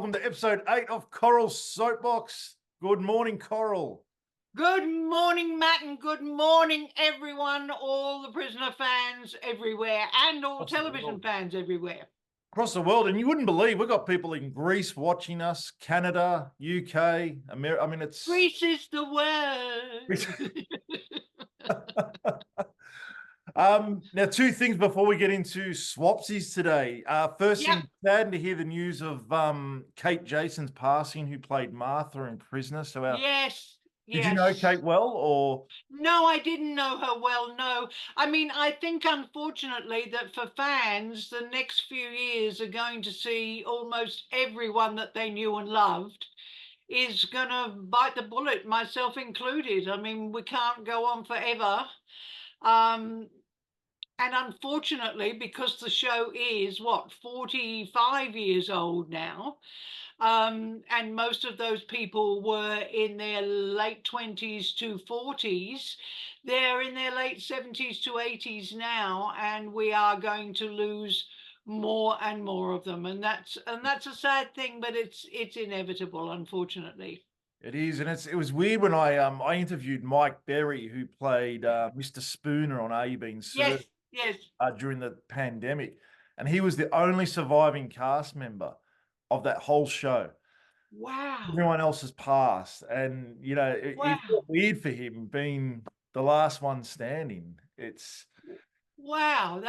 welcome to episode 8 of Coral Soapbox. Good morning, Coral. Good morning, Matt, and good morning, everyone, all the prisoner fans everywhere, and all television fans everywhere. Across the world, and you wouldn't believe, we've got people in Greece watching us, Canada, UK, America. I mean, it's... Greece is the word. Now, two things before we get into swapsies today. First thing, sad to hear the news of Kate Jason's passing, who played Martha in Prisoner. So Yes. Did you know Kate well, or? No, I didn't know her well, no. I mean, I think, unfortunately, that for fans, the next few years are going to see almost everyone that they knew and loved is going to bite the bullet, myself included. I mean, we can't go on forever. And unfortunately, because the show is, 45 years old now, and most of those people were in their late 20s to 40s, they're in their late 70s to 80s now, and we are going to lose more and more of them. And that's a sad thing, but it's inevitable, unfortunately. It is, and it was weird when I interviewed Mike Berry, who played Mr. Spooner on Are You Being Served? Yes. During the pandemic, and he was the only surviving cast member of that whole show. Wow. Everyone else has passed, and you know it's weird for him being the last one standing. It's wow.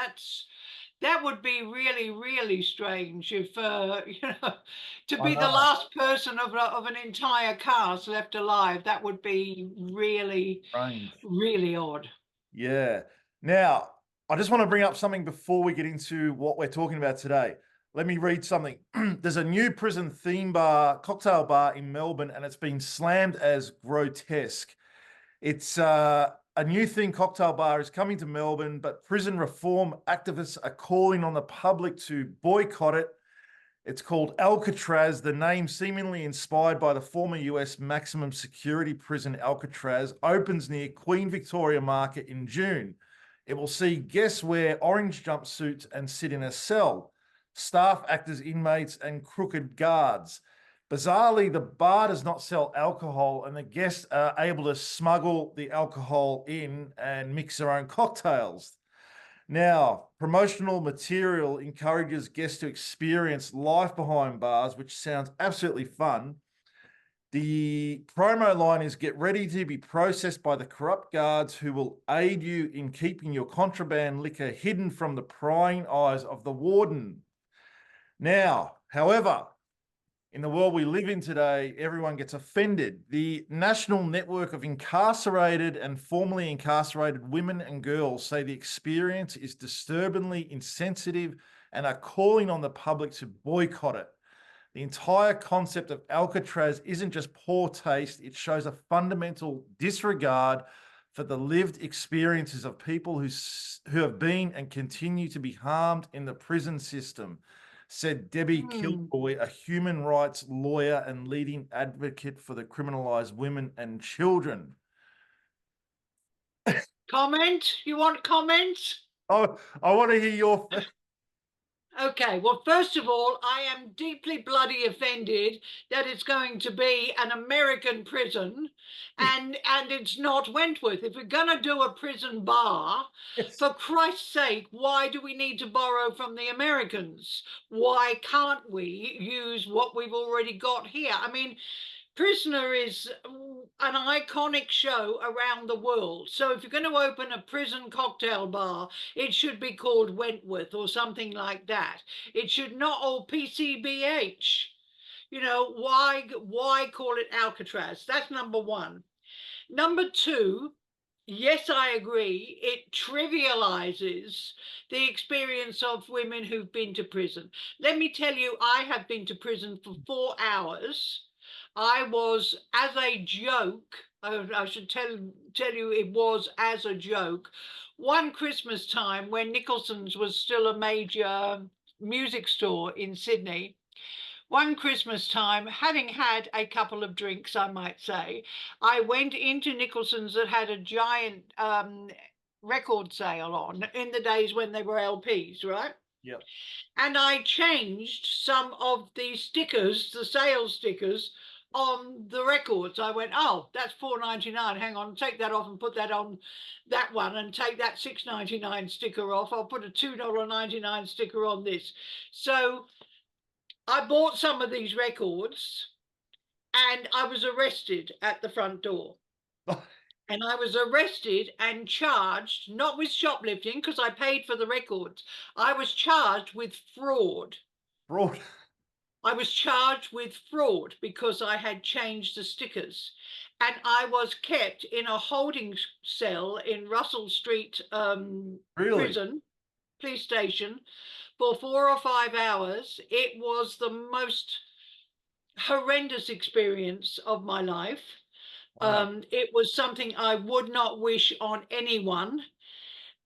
That would be really, really strange if to be the last person of an entire cast left alive. That would be really strange. Really odd. Yeah. Now, I just want to bring up something before we get into what we're talking about today. Let me read something. There's a new prison theme bar, cocktail bar in Melbourne, and it's been slammed as grotesque. It's a new theme cocktail bar is coming to Melbourne, but prison reform activists are calling on the public to boycott it. It's called Alcatraz, the name seemingly inspired by the former US maximum security prison Alcatraz, opens near Queen Victoria Market in June. It will see guests wear orange jumpsuits and sit in a cell. Staff act as inmates and crooked guards. Bizarrely, the bar does not sell alcohol, and the guests are able to smuggle the alcohol in and mix their own cocktails. Now, promotional material encourages guests to experience life behind bars, which sounds absolutely fun. The promo line is, get ready to be processed by the corrupt guards who will aid you in keeping your contraband liquor hidden from the prying eyes of the warden. Now, however, in the world we live in today, everyone gets offended. The National Network of Incarcerated and Formerly Incarcerated Women and Girls say the experience is disturbingly insensitive and are calling on the public to boycott it. The entire concept of Alcatraz isn't just poor taste, it shows a fundamental disregard for the lived experiences of people who have been and continue to be harmed in the prison system, said Debbie Kilroy, a human rights lawyer and leading advocate for the criminalized women and children. Comment? You want comments? Oh, I want to hear your... Okay, well, first of all, I am deeply bloody offended that it's going to be an American prison and it's not Wentworth. If we're going to do a prison bar, for Christ's sake, why do we need to borrow from the Americans? Why can't we use what we've already got here? I mean, Prisoner is an iconic show around the world. So if you're going to open a prison cocktail bar, it should be called Wentworth or something like that. It should not, or PCBH. You know, why call it Alcatraz? That's number one. Number two, yes, I agree. It trivializes the experience of women who've been to prison. Let me tell you, I have been to prison for 4 hours. I was, as a joke, I should tell you it was as a joke, one Christmas time when Nicholson's was still a major music store in Sydney. One Christmas time, having had a couple of drinks, I might say, I went into Nicholson's that had a giant record sale on in the days when they were LPs, right? Yep. And I changed some of the stickers, the sales stickers on the records. I went, oh, that's $4.99. Hang on, take that off and put that on that one, and take that $6.99 sticker off. I'll put a $2.99 sticker on this. So I bought some of these records and I was arrested at the front door. And I was arrested and charged, not with shoplifting, because I paid for the records. I was charged with fraud. Fraud. I was charged with fraud because I had changed the stickers. And I was kept in a holding cell in Russell Street Really? prison, police station, for 4 or 5 hours. It was the most horrendous experience of my life. Wow. It was something I would not wish on anyone.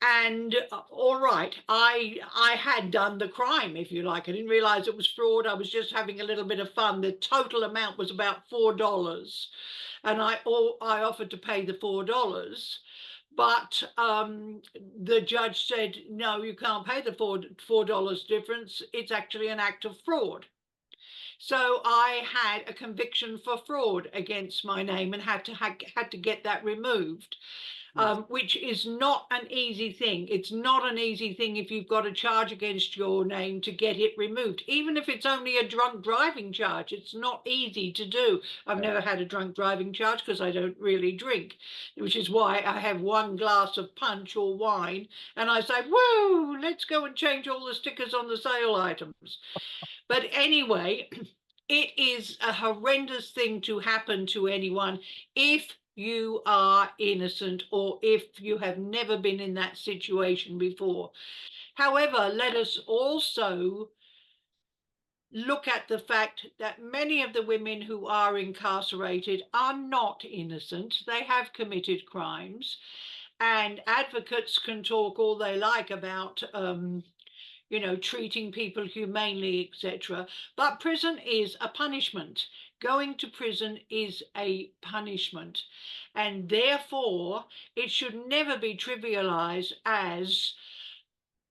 And all right, I had done the crime, if you like. I didn't realize it was fraud. I was just having a little bit of fun. The total amount was about $4, and I offered to pay the $4. But the judge said, no, you can't pay the $4 difference. It's actually an act of fraud. So I had a conviction for fraud against my name and had to get that removed, which is not an easy thing. It's not an easy thing if you've got a charge against your name to get it removed, even if it's only a drunk driving charge. It's not easy to do. I've never had a drunk driving charge because I don't really drink, which is why I have one glass of punch or wine and I say, whoa, let's go and change all the stickers on the sale items. But anyway, it is a horrendous thing to happen to anyone if you are innocent or if you have never been in that situation before. However, let us also look at the fact that many of the women who are incarcerated are not innocent. They have committed crimes, and advocates can talk all they like about treating people humanely, etc. But prison is a punishment. Going to prison is a punishment. And therefore, it should never be trivialized as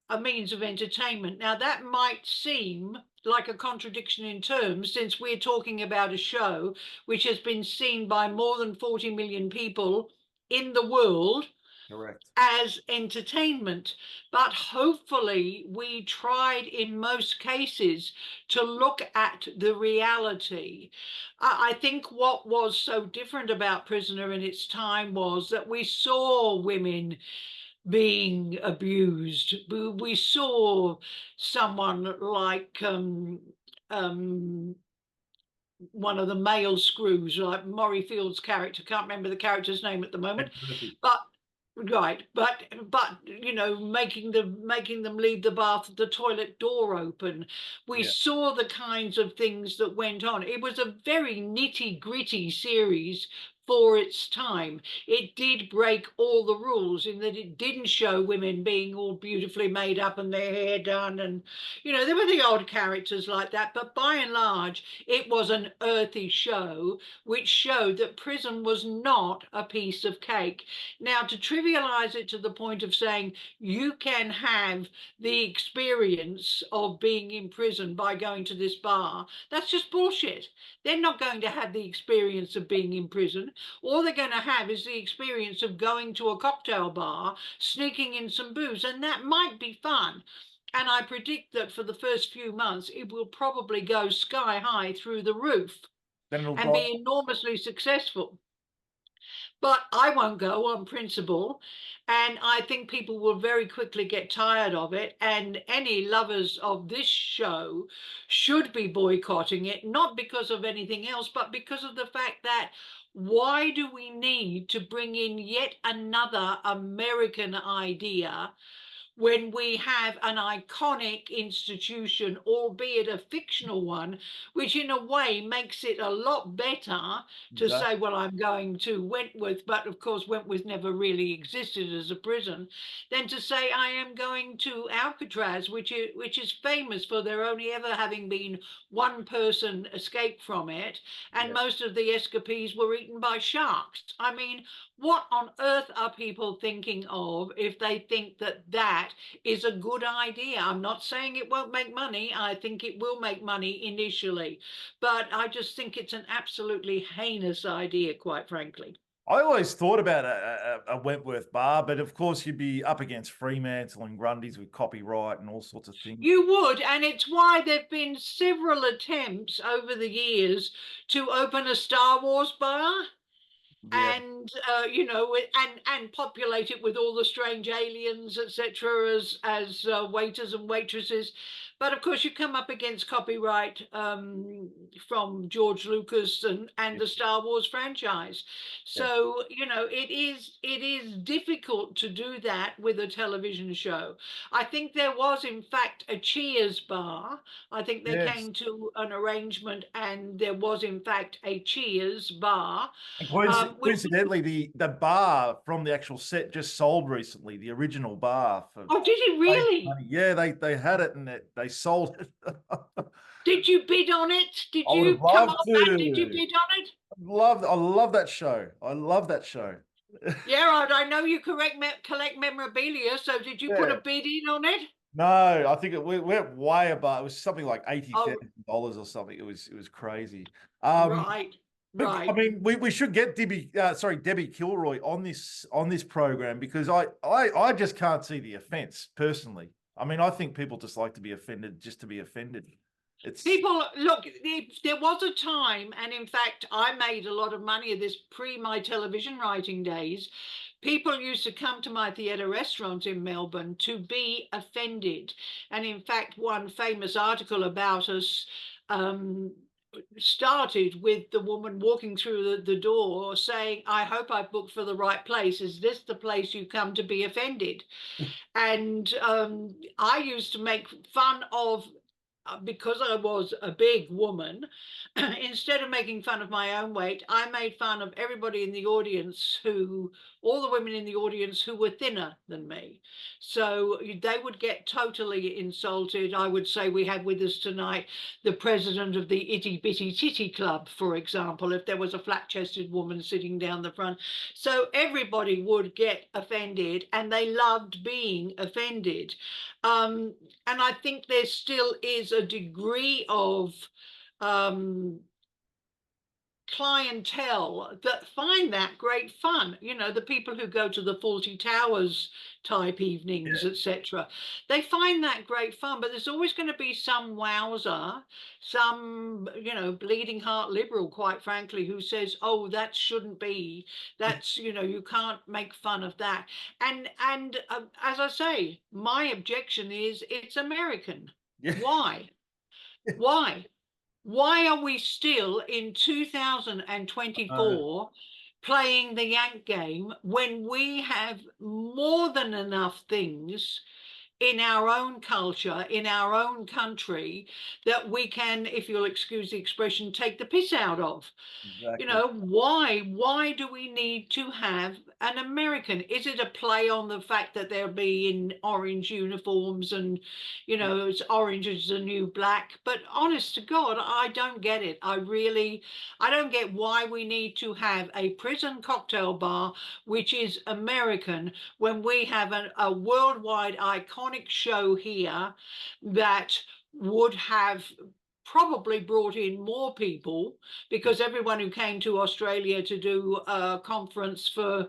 a means of entertainment. Now, that might seem like a contradiction in terms, since we're talking about a show which has been seen by more than 40 million people in the world. Correct. As entertainment. But hopefully we tried in most cases to look at the reality. I think what was so different about Prisoner in its time was that we saw women being abused. We saw someone like one of the male screws, like Maury Field's character, can't remember the character's name at the moment, but right, but making them leave the bath with the toilet door open. We saw the kinds of things that went on. It was a very nitty-gritty series for its time. It did break all the rules in that it didn't show women being all beautifully made up and their hair done, and there were the odd characters like that, but by and large it was an earthy show which showed that prison was not a piece of cake. Now, to trivialize it to the point of saying you can have the experience of being in prison by going to this bar, that's just bullshit. They're not going to have the experience of being in prison. All they're going to have is the experience of going to a cocktail bar, sneaking in some booze, and that might be fun. And I predict that for the first few months, it will probably go sky high through the roof and be enormously successful. But I won't go on principle. And I think people will very quickly get tired of it. And any lovers of this show should be boycotting it, not because of anything else, but because of the fact that why do we need to bring in yet another American idea when we have an iconic institution, albeit a fictional one, which in a way makes it a lot better to say, well, I'm going to Wentworth, but of course Wentworth never really existed as a prison, than to say I am going to Alcatraz, which is famous for there only ever having been one person escape from it, and most of the escapees were eaten by sharks. I mean, what on earth are people thinking of if they think that that is a good idea? I'm not saying it won't make money. I think it will make money initially, but I just think it's an absolutely heinous idea, quite frankly. I always thought about a Wentworth bar, but of course you'd be up against Fremantle and Grundy's with copyright and all sorts of things. You would, and it's why there've been several attempts over the years to open a Star Wars bar. Yeah. And and populate it with all the strange aliens, etc., as waiters and waitresses. But of course, you come up against copyright from George Lucas and Yeah. the Star Wars franchise. Yeah. So it is difficult to do that with a television show. I think there was, in fact, a Cheers bar. I think they Yes. came to an arrangement, and there was, in fact, a Cheers bar. And Which coincidentally, the bar from the actual set just sold recently, the original bar for Oh, did it crazy really? money. Yeah, they had it and they sold it. Did you bid on it? Did I would have you come on loved that? Did you to. bid on it? I love that show. I love that show. Yeah, I know you collect memorabilia, so did you put a Yeah. bid in on it? No, I think we went way above. It was something like Oh, $80,000 or something. It was crazy. right, But I right. mean, we should get Debbie Kilroy on this program because I just can't see the offense personally. I mean, I think people just like to be offended just to be offended. It's People, look, there was a time, and in fact, I made a lot of money of this pre my television writing days. People used to come to my theatre restaurant in Melbourne to be offended. And in fact, one famous article about us um, started with the woman walking through the door saying, I hope I've booked for the right place. Is this the place you come to be offended? And I used to make fun of, because I was a big woman, instead of making fun of my own weight, I made fun of everybody in the audience all the women in the audience who were thinner than me. So they would get totally insulted. I would say we had with us tonight the president of the Itty Bitty Titty Club, for example, if there was a flat chested woman sitting down the front. So everybody would get offended, and they loved being offended. Um, and I think there still is a degree of um, clientele that find that great fun. The people who go to the Fawlty Towers type evenings, yeah, etc. They find that great fun, but there's always going to be some wowser, some bleeding heart liberal, quite frankly, who says, "Oh, that shouldn't be. That's you can't make fun of that." And as I say, my objection is it's American. yeah, Why? Why? Why are we still in uh, 2024 playing the Yank game when we have more than enough things in our own culture, in our own country, that we can, if you'll excuse the expression, take the piss out of? exactly. Why do we need to have an American? Is it a play on the fact that they'll be in orange uniforms and it's orange is the new black? But honest to God, I don't get it. I don't get why we need to have a prison cocktail bar which is American when we have a worldwide iconic show here that would have probably brought in more people, because everyone who came to Australia to do a conference for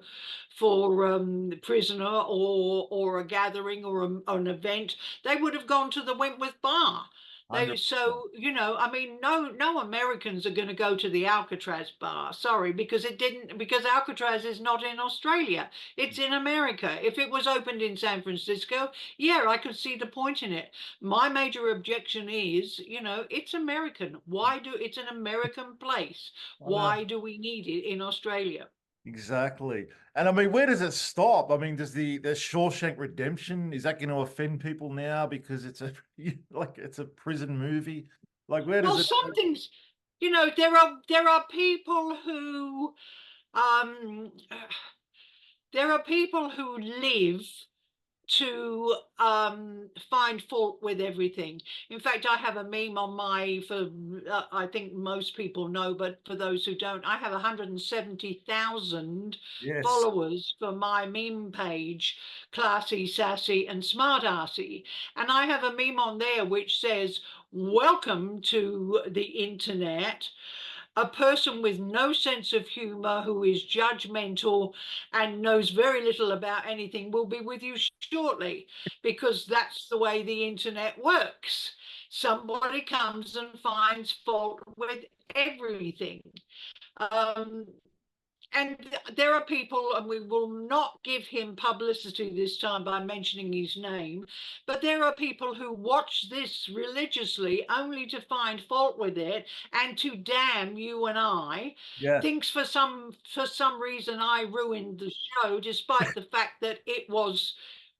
prisoner or a gathering or an event, they would have gone to the Wentworth Bar. They 100%. so I mean, no Americans are going to go to the Alcatraz bar. Sorry, because Alcatraz is not in Australia. It's in America. If it was opened in San Francisco, yeah, I could see the point in it. My major objection is, it's American. It's an American place. I know. Why do we need it in Australia? Exactly. And I mean, where does it stop? I mean, does the Shawshank Redemption, is that going to offend people now because it's a it's a prison movie? Like where does Well, it some things, there are people who um there are people who live to find fault with everything. In fact, I have a meme on my, I think most people know, but for those who don't, I have 170,000 Yes. followers for my meme page, Classy, Sassy, and Smart Arsey. And I have a meme on there which says, "Welcome to the internet. A person with no sense of humor, who is judgmental and knows very little about anything, will be with you shortly," because that's the way the internet works. Somebody comes and finds fault with everything. Um, and there are people, and we will not give him publicity this time by mentioning his name, but there are people who watch this religiously only to find fault with it and to damn you and I. Yeah. Thinks for some reason I ruined the show, despite the fact that it was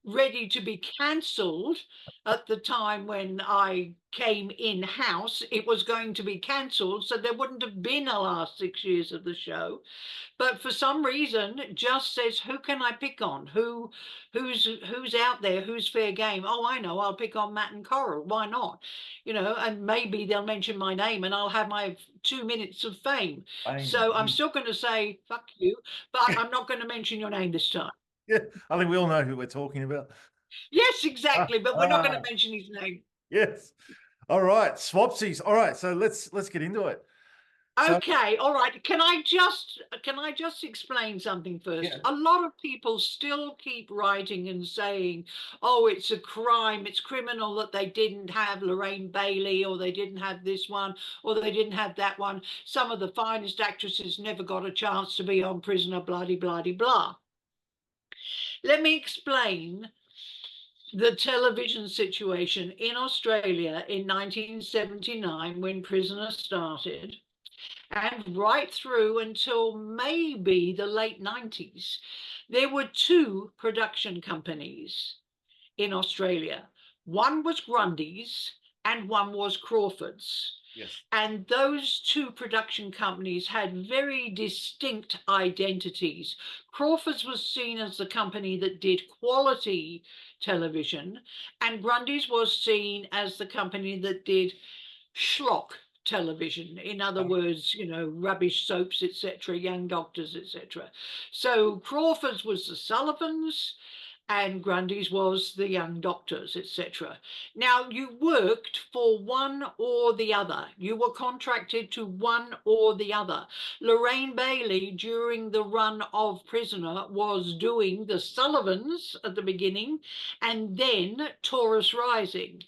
ready to be cancelled at the time when I came in house. It was going to be cancelled, so there wouldn't have been a last 6 years of the show. But for some reason, just says, who can I pick on? Who's out there? Who's fair game? Oh, I know. I'll pick on Matt and Coral. Why not? And maybe they'll mention my name, and I'll have my 2 minutes of fame. So I'm still going to say fuck you, but I'm not going to mention your name this time. Yeah. I think we all know who we're talking about. Yes, exactly. But we're not going to mention his name. Yes. All right. Swapsies. All right. So let's get into it. Okay, all right. Can I just explain something first? Yeah. A lot of people still keep writing and saying, "Oh, it's a crime, it's criminal that they didn't have Lorraine Bailey, or they didn't have this one, or they didn't have that one. Some of the finest actresses never got a chance to be on Prisoner, bloody, bloody, blah." Let me explain the television situation in Australia in 1979 when Prisoner started, and right through until maybe the late 90s, there were two production companies in Australia. One was Grundy's and one was Crawford's. Yes. And those two production companies had very distinct identities. Crawford's was seen as the company that did quality television, and Grundy's was seen as the company that did schlock television. In other words, rubbish soaps, etc., young doctors, etc. So Crawford's was the Sullivans, and Grundy's was the young doctors, etc. Now, you worked for one or the other. You were contracted to one or the other. Lorraine Bailey, during the run of Prisoner, was doing the Sullivans at the beginning, and then Taurus Rising.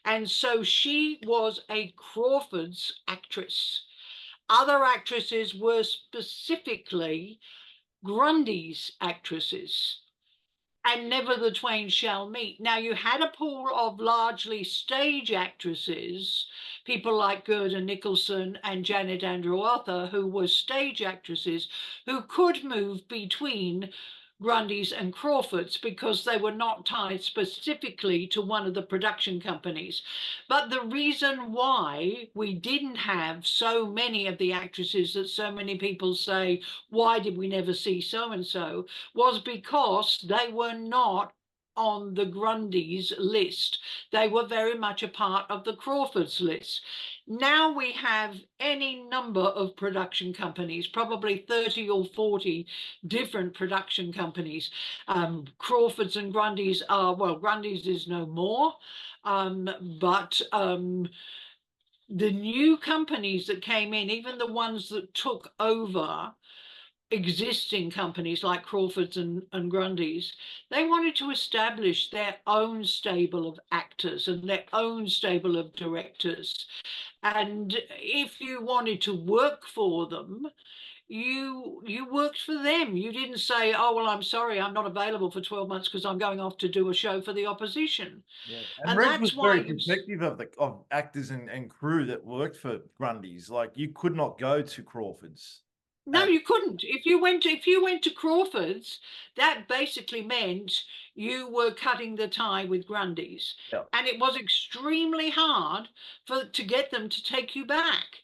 And so she was a Crawford's actress. Other actresses were specifically Grundy's actresses, and never the twain shall meet. Now, you had a pool of largely stage actresses, people like Gerda Nicholson and Janet Andrew Arthur, who were stage actresses who could move between Grundy's and Crawford's because they were not tied specifically to one of the production companies. But the reason why we didn't have so many of the actresses that so many people say, why did we never see so-and-so, was because they were not on the Grundy's list. They were very much a part of the Crawford's list. Now we have any number of production companies, probably 30 or 40 different production companies. Crawford's and Grundy's are, well, Grundy's is no more, but the new companies that came in, even the ones that took over existing companies like Crawford's and Grundy's, they wanted to establish their own stable of actors and their own stable of directors. And if you wanted to work for them, you worked for them. You didn't say, "Oh, well, I'm sorry, I'm not available for 12 months because I'm going off to do a show for the opposition." Yeah. And Reg was that's why very protective of actors and crew that worked for Grundy's. Like, you could not go to Crawford's. No, you couldn't. If you went to Crawford's, that basically meant you were cutting the tie with Grundy's. Yeah. And it was extremely hard to get them to take you back.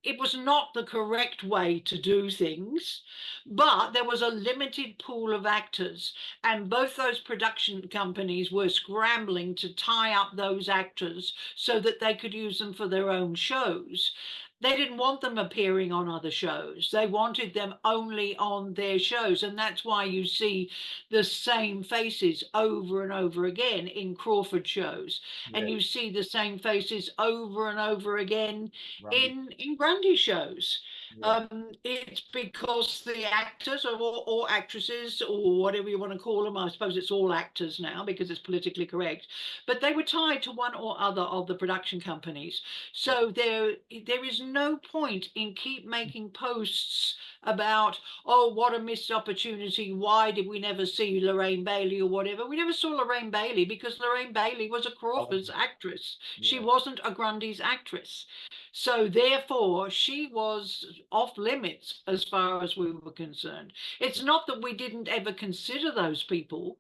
It was not the correct way to do things, but there was a limited pool of actors, and both those production companies were scrambling to tie up those actors so that they could use them for their own shows. They didn't want them appearing on other shows. They wanted them only on their shows. And that's why you see the same faces over and over again in Crawford shows. And Yeah. you see the same faces over and over again Grundy. in Grundy shows. Yeah. It's because the actors or actresses or whatever you want to call them, I suppose it's all actors now because it's politically correct, but they were tied to one or other of the production companies. So there is no point in keep making posts about, oh, what a missed opportunity. Why did we never see Lorraine Bailey or whatever? We never saw Lorraine Bailey because Lorraine Bailey was a Crawford's actress. She Yeah. wasn't a Grundy's actress. So therefore, she was off limits as far as we were concerned. It's not that we didn't ever consider those people.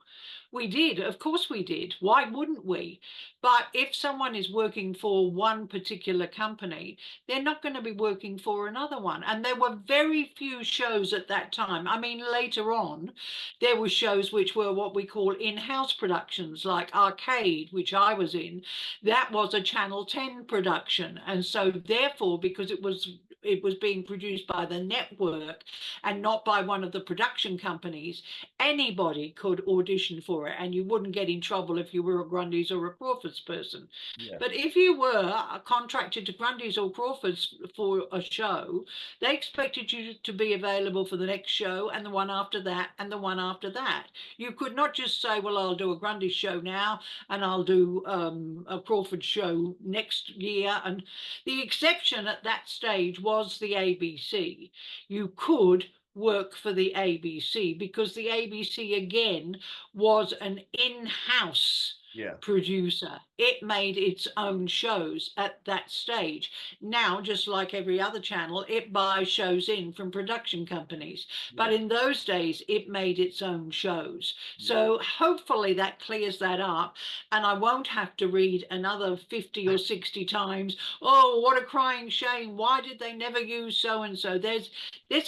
We did, of course we did. Why wouldn't we? But if someone is working for one particular company, they're not going to be working for another one. And there were very few shows at that time. I mean, later on, there were shows which were what we call in-house productions, like Arcade, which I was in. That was a Channel 10 production. And so therefore, because it was being produced by the network and not by one of the production companies, anybody could audition for it, and you wouldn't get in trouble if you were a Grundy's or a Crawford's person. Yeah. But if you were contracted to Grundy's or Crawford's for a show, they expected you to be available for the next show and the one after that and the one after that. You could not just say, well, I'll do a Grundy's show now and I'll do a Crawford show next year. And the exception at that stage was the ABC. You could work for the ABC because the ABC again was an in-house Yeah. producer. It made its own shows at that stage. Now, just like every other channel, it buys shows in from production companies. But in those days, it made its own shows. So hopefully that clears that up. And I won't have to read another 50 or 60 times, oh, what a crying shame. Why did they never use so-and-so? There's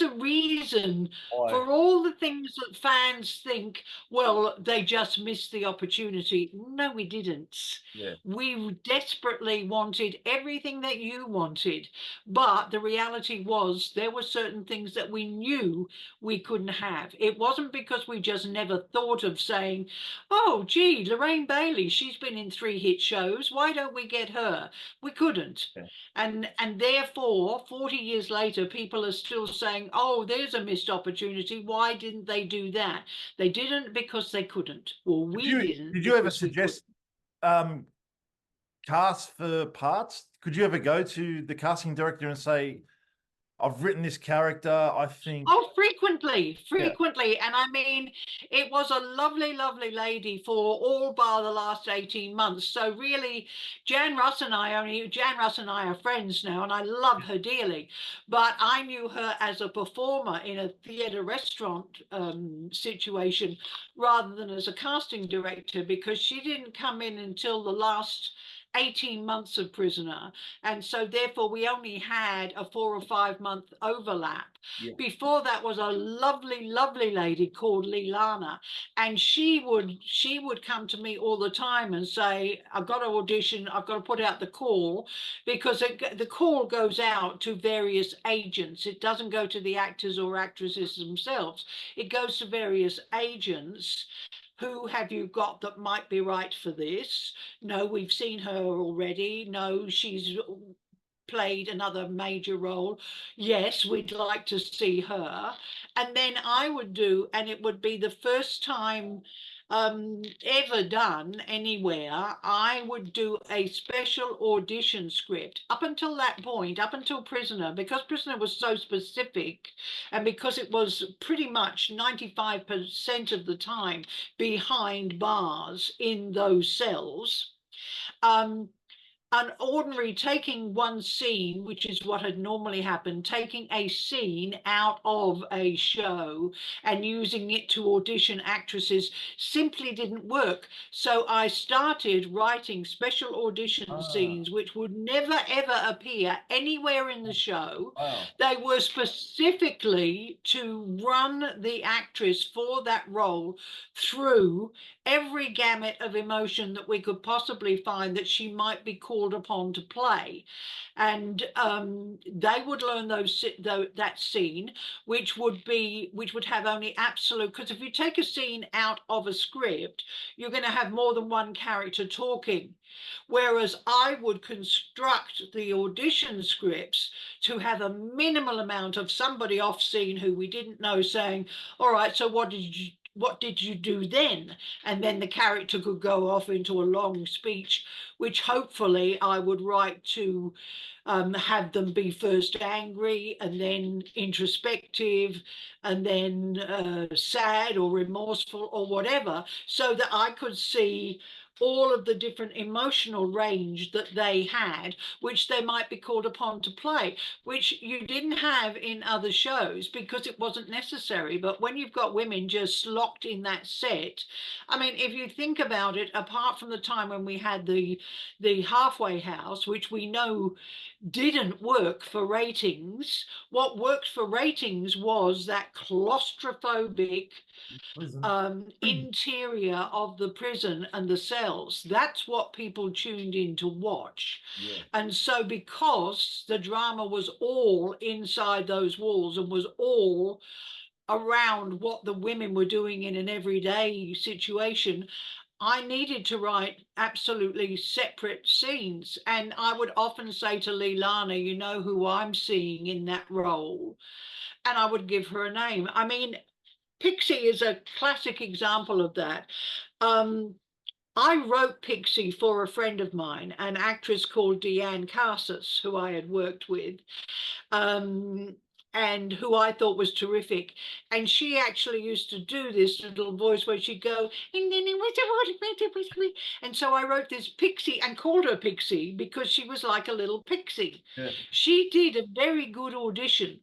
a reason Why? for all the things that fans think, well, they just missed the opportunity. No, we didn't. Yeah. We desperately wanted everything that you wanted. But the reality was there were certain things that we knew we couldn't have. It wasn't because we just never thought of saying, oh, gee, Lorraine Bailey, she's been in 3 hit shows. Why don't we get her? We couldn't. Yeah. And therefore, 40 years later, people are still saying, oh, there's a missed opportunity. Why didn't they do that? They didn't because they couldn't. Or we didn't. Did you ever because we suggest cast for parts? Could you ever go to the casting director and say, I've written this character, I think. Oh, frequently. And I mean, it was a lovely, lovely lady for all bar the last 18 months. So really, Jan Russ and I are friends now, and I love her dearly. But I knew her as a performer in a theatre restaurant situation rather than as a casting director, because she didn't come in until the last 18 months of Prisoner, and so therefore we only had a 4 or 5 month overlap. Before that was a lovely, lovely lady called Leilana, and she would come to me all the time and say, I've got to audition, I've got to put out the call, because the call goes out to various agents. It doesn't go to the actors or actresses themselves. It goes to various agents. Who have you got that might be right for this? No, we've seen her already. No, she's played another major role. Yes, we'd like to see her. And then I would do, and it would be the first time ever done anywhere, I would do a special audition script. Up until that point, up until Prisoner, because Prisoner was so specific, and because it was pretty much 95% of the time behind bars in those cells, an ordinary taking one scene, which is what had normally happened, taking a scene out of a show and using it to audition actresses simply didn't work. So I started writing special audition Ah, scenes which would never ever appear anywhere in the show. wow. They were specifically to run the actress for that role through every gamut of emotion that we could possibly find that she might be called upon to play. And they would learn that scene, which would have only absolute, because if you take a scene out of a script, you're going to have more than one character talking. Whereas I would construct the audition scripts to have a minimal amount of somebody off scene who we didn't know saying, all right, so what did you do then? And then the character could go off into a long speech, which hopefully I would write to have them be first angry and then introspective and then sad or remorseful or whatever, so that I could see all of the different emotional range that they had, which they might be called upon to play, which you didn't have in other shows because it wasn't necessary. But when you've got women just locked in that set, I mean, if you think about it, apart from the time when we had the halfway house, which we know didn't work for ratings, what worked for ratings was that claustrophobic Prison. interior of the prison and the cells. That's what people tuned in to watch. Yeah. And so, because the drama was all inside those walls and was all around what the women were doing in an everyday situation, I needed to write absolutely separate scenes. And I would often say to Leilani, you know who I'm seeing in that role? And I would give her a name. I mean, Pixie is a classic example of that. I wrote Pixie for a friend of mine, an actress called Deanne Carsus, who I had worked with, and who I thought was terrific. And she actually used to do this little voice where she'd go, and then it was, and so I wrote this Pixie and called her Pixie because she was like a little pixie. Yeah. She did a very good audition.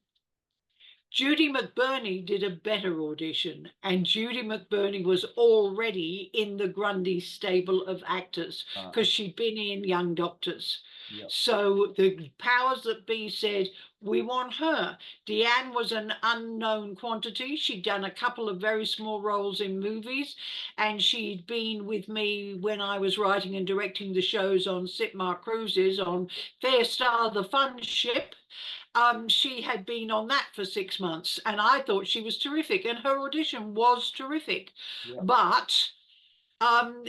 Judy McBurney did a better audition, and Judy McBurney was already in the Grundy stable of actors because she'd been in Young Doctors. Yep. So the powers that be said, we want her. Deanne was an unknown quantity. She'd done a couple of very small roles in movies, and she'd been with me when I was writing and directing the shows on Sitmar Cruises, on Fair Star, the Fun Ship. She had been on that for 6 months, and I thought she was terrific, and her audition was terrific. Yeah. But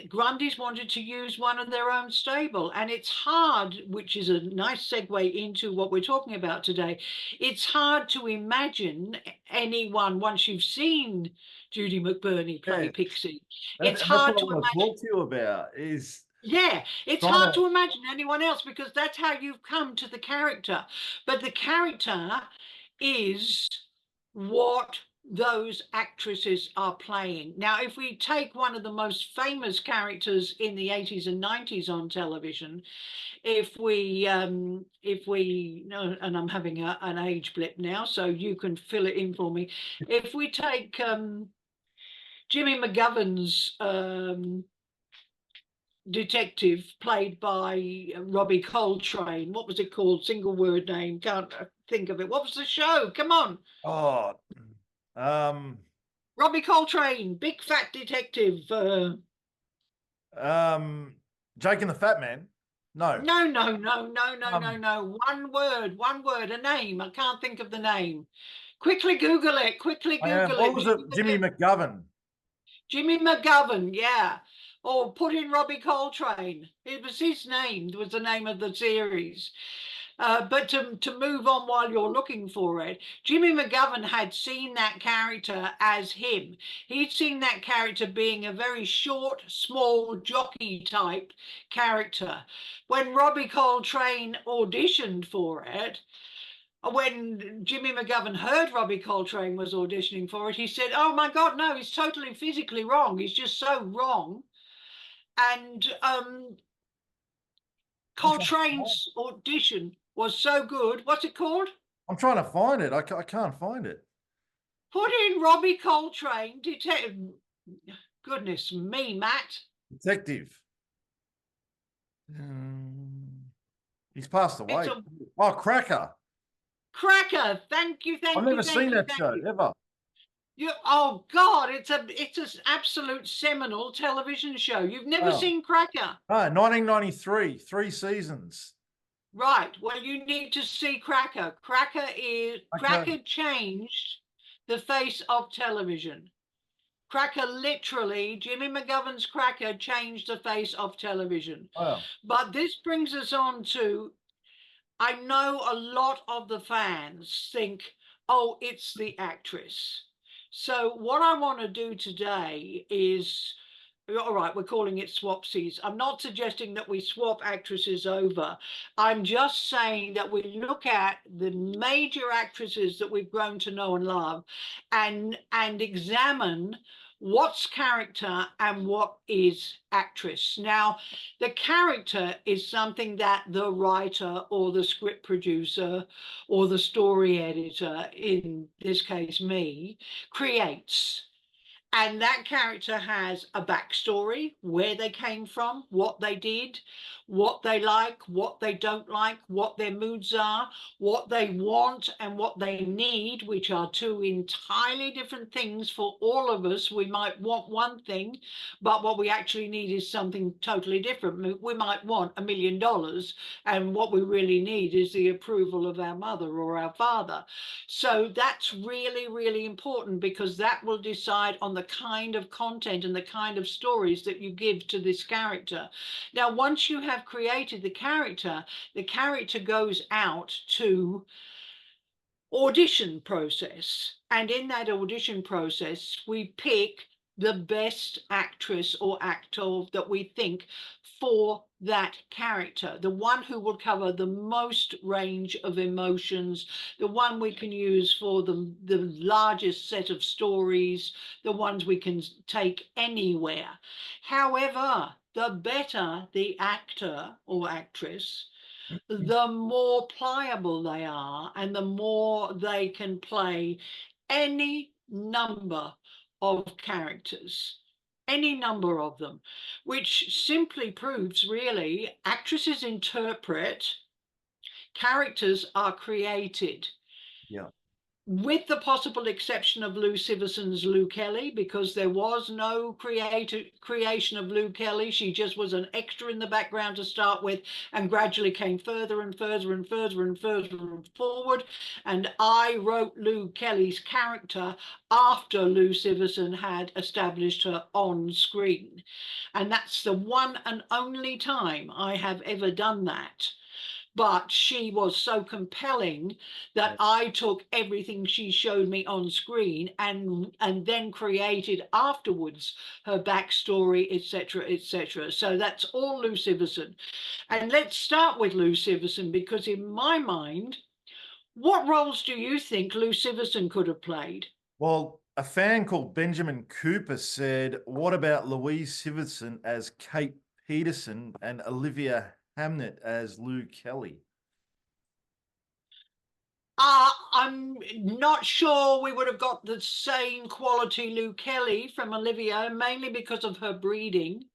Grundy's wanted to use one of their own stable, and it's hard, which is a nice segue into what we're talking about today. It's hard to imagine anyone, once you've seen Judy McBurney play Yeah. Pixie, That's it's hard what to I want to imagine. talk to you about is Yeah, it's trying hard to, to imagine anyone else because that's how you've come to the character. But the character is what those actresses are playing. Now, if we take one of the most famous characters in the 80s and 90s on television, if we no, and I'm having an age blip now, so you can fill it in for me. If we take Jimmy McGovern's detective played by Robbie Coltrane. What was it called? Single word name. Can't think of it. What was the show? Come on. oh, Robbie Coltrane, big fat detective. Jake and the Fat Man. No. No. One word, a name. I can't think of the name. Quickly Google it. Quickly Google What it. was it? Jimmy McGovern. Jimmy McGovern, yeah. Or put in Robbie Coltrane. It was his name, was the name of the series. But to move on while you're looking for it, Jimmy McGovern had seen that character as him. He'd seen that character being a very short, small, jockey type character. When Robbie Coltrane auditioned for it, when Jimmy McGovern heard Robbie Coltrane was auditioning for it, he said, oh my God, no, he's totally physically wrong. He's just so wrong. And I'm trying to find, Coltrane's audition was so good. What's it called? I'm trying to find it. I can't find it. Put in Robbie Coltrane, detective. Goodness me, Matt. Detective. Um, he's passed It's away. a Oh, Cracker. cracker. Thank you, I've thank you, never thank seen you, that thank show you. ever. Oh God, it's an absolute seminal television show. You've never Wow. seen Cracker, No, 1993, 3 seasons. right? Well, you need to see Cracker. Okay. Cracker changed the face of television. Cracker literally, Jimmy McGovern's Cracker changed the face of television. Wow. But this brings us on to, I know a lot of the fans think, oh, it's the actress. So what I want to do today is, all right, we're calling it swapsies. I'm not suggesting that we swap actresses over. I'm just saying that we look at the major actresses that we've grown to know and love and examine what's character and what is actress. Now, the character is something that the writer or the script producer or the story editor, in this case me, creates. And that character has a backstory, where they came from, what they did, what they like, what they don't like, what their moods are, what they want and what they need, which are two entirely different things for all of us. We might want one thing, but what we actually need is something totally different. We might want $1 million, and what we really need is the approval of our mother or our father. So that's really, really important, because that will decide on the kind of content and the kind of stories that you give to this character. Now, once you have created the character goes out to audition process. And in that audition process, we pick the best actress or actor that we think for that character, the one who will cover the most range of emotions, the one we can use for the largest set of stories, the ones we can take anywhere. However, the better the actor or actress, the more pliable they are and the more they can play any number of characters, any number of them, which simply proves really actresses interpret, characters are created. Yeah. With the possible exception of Lou Siverson's Lou Kelly, because there was no creation of Lou Kelly. She just was an extra in the background to start with and gradually came further and further and further and further and forward. And I wrote Lou Kelly's character after Lou Siverson had established her on screen. And that's the one and only time I have ever done that. But she was so compelling that I took everything she showed me on screen and then created afterwards her backstory, etc., etc. So that's all Lou Siverson. And let's start with Lou Siverson, because in my mind, what roles do you think Lou Siverson could have played? Well, a fan called Benjamin Cooper said, "What about Louise Siverson as Kate Peterson and Olivia Hamnet as Lou Kelly?" I'm not sure we would have got the same quality Lou Kelly from Olivia, mainly because of her breeding.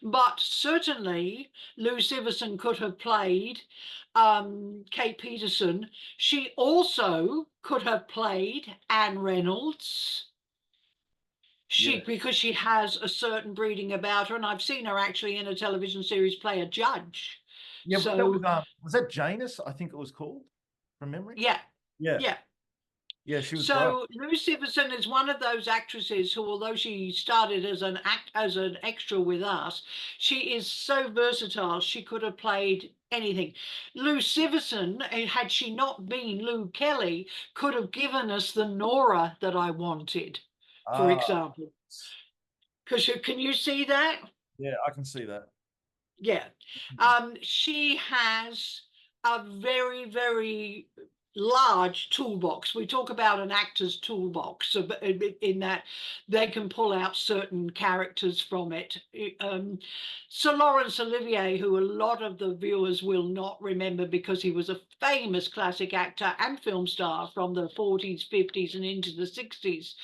But certainly Lou Siverson could have played Kate Peterson. She also could have played Anne Reynolds. Yeah. Because she has a certain breeding about her, and I've seen her actually in a television series play a judge. Yeah, but that So was that Janus, I think it was called, from memory? yeah, Yeah. yeah. Yeah, she was great. So Lou Siverson is one of those actresses who, although she started as an extra with us, she is so versatile. She could have played anything. Lou Siverson, had she not been Lou Kelly, could have given us the Nora that I wanted, for Ah, example. Because can you see that? yeah, I can see that. Yeah. She has a very, very large toolbox. We talk about an actor's toolbox, so in that they can pull out certain characters from it. Sir Laurence Olivier, who a lot of the viewers will not remember because he was a famous classic actor and film star from the 40s, 50s, and into the 60s,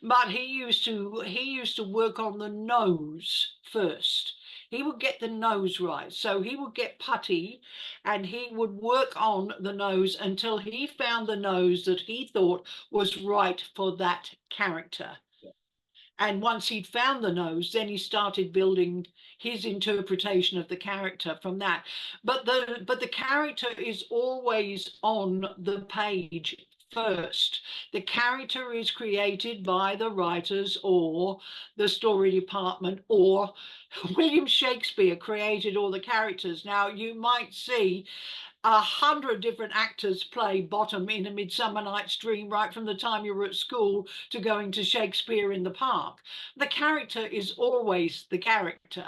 but he used to work on the nose first. He would get the nose right. So he would get putty and he would work on the nose until he found the nose that he thought was right for that character. And once he'd found the nose, then he started building his interpretation of the character from that. But the character is always on the page first. The character is created by the writers or the story department, or William Shakespeare created all the characters. Now you might see 100 different actors play Bottom in A Midsummer Night's Dream, right from the time you were at school to going to Shakespeare in the Park. The character is always the character.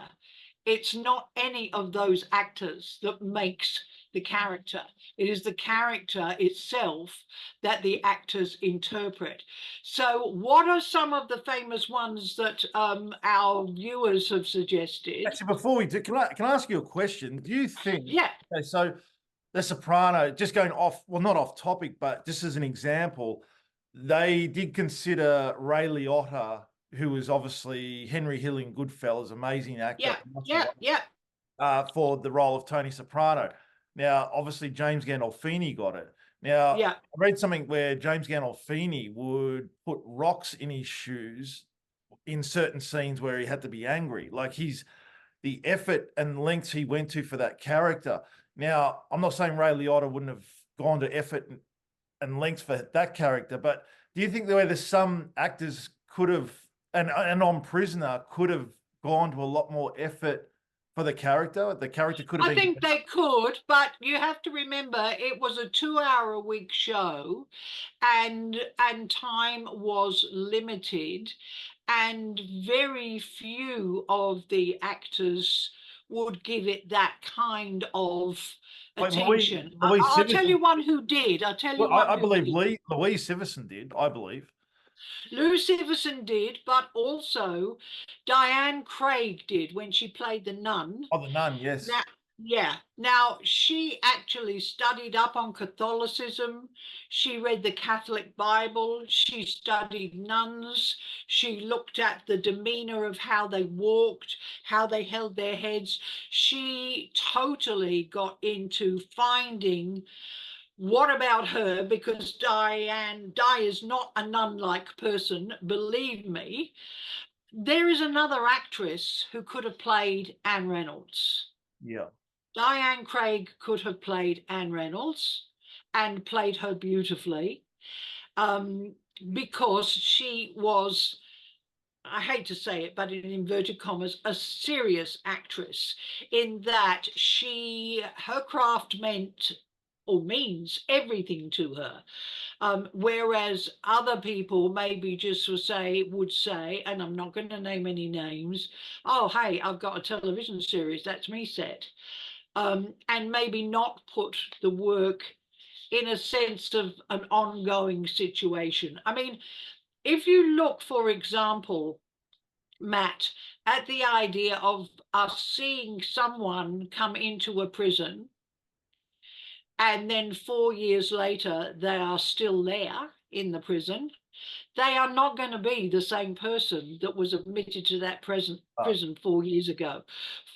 It's not any of those actors that makes the character. It is the character itself that the actors interpret. So what are some of the famous ones that our viewers have suggested? Actually, before we do, can I ask you a question? Do you think? Yeah. Okay, so The Soprano, just going off, well, not off topic, but just as an example, they did consider Ray Liotta, who was obviously Henry Hill in Goodfellas, amazing actor. For the role of Tony Soprano. Now, obviously, James Gandolfini got it. Now, I read something where James Gandolfini would put rocks in his shoes in certain scenes where he had to be angry. Like the effort and lengths he went to for that character. Now, I'm not saying Ray Liotta wouldn't have gone to effort and lengths for that character, but do you think there's some actors could have, and on Prisoner, could have gone to a lot more effort for the character? The character could have been. I think they could, but you have to remember it was a 2-hour-a-week show, and time was limited, and very few of the actors would give it that kind of attention. I'll tell you one who did. I'll tell you one. I believe Louise Siverson did. I believe. Lou Siverson did, but also Diane Craig did when she played the nun. Oh, the nun, yes. Now, she actually studied up on Catholicism. She read the Catholic Bible. She studied nuns. She looked at the demeanor of how they walked, how they held their heads. She totally got into finding what about her, because Di is not a nun-like person, believe me. There is another actress who could have played Anne Reynolds. Yeah. Diane Craig could have played Anne Reynolds and played her beautifully, because she was, I hate to say it, but in inverted commas, a serious actress, in that her craft meant or means everything to her. Whereas other people maybe just would say, and I'm not going to name any names, oh, hey, I've got a television series, that's me set. And maybe not put the work in a sense of an ongoing situation. I mean, if you look, for example, Matt, at the idea of us seeing someone come into a prison and then 4 years later, they are still there in the prison, they are not going to be the same person that was admitted to that prison 4 years ago.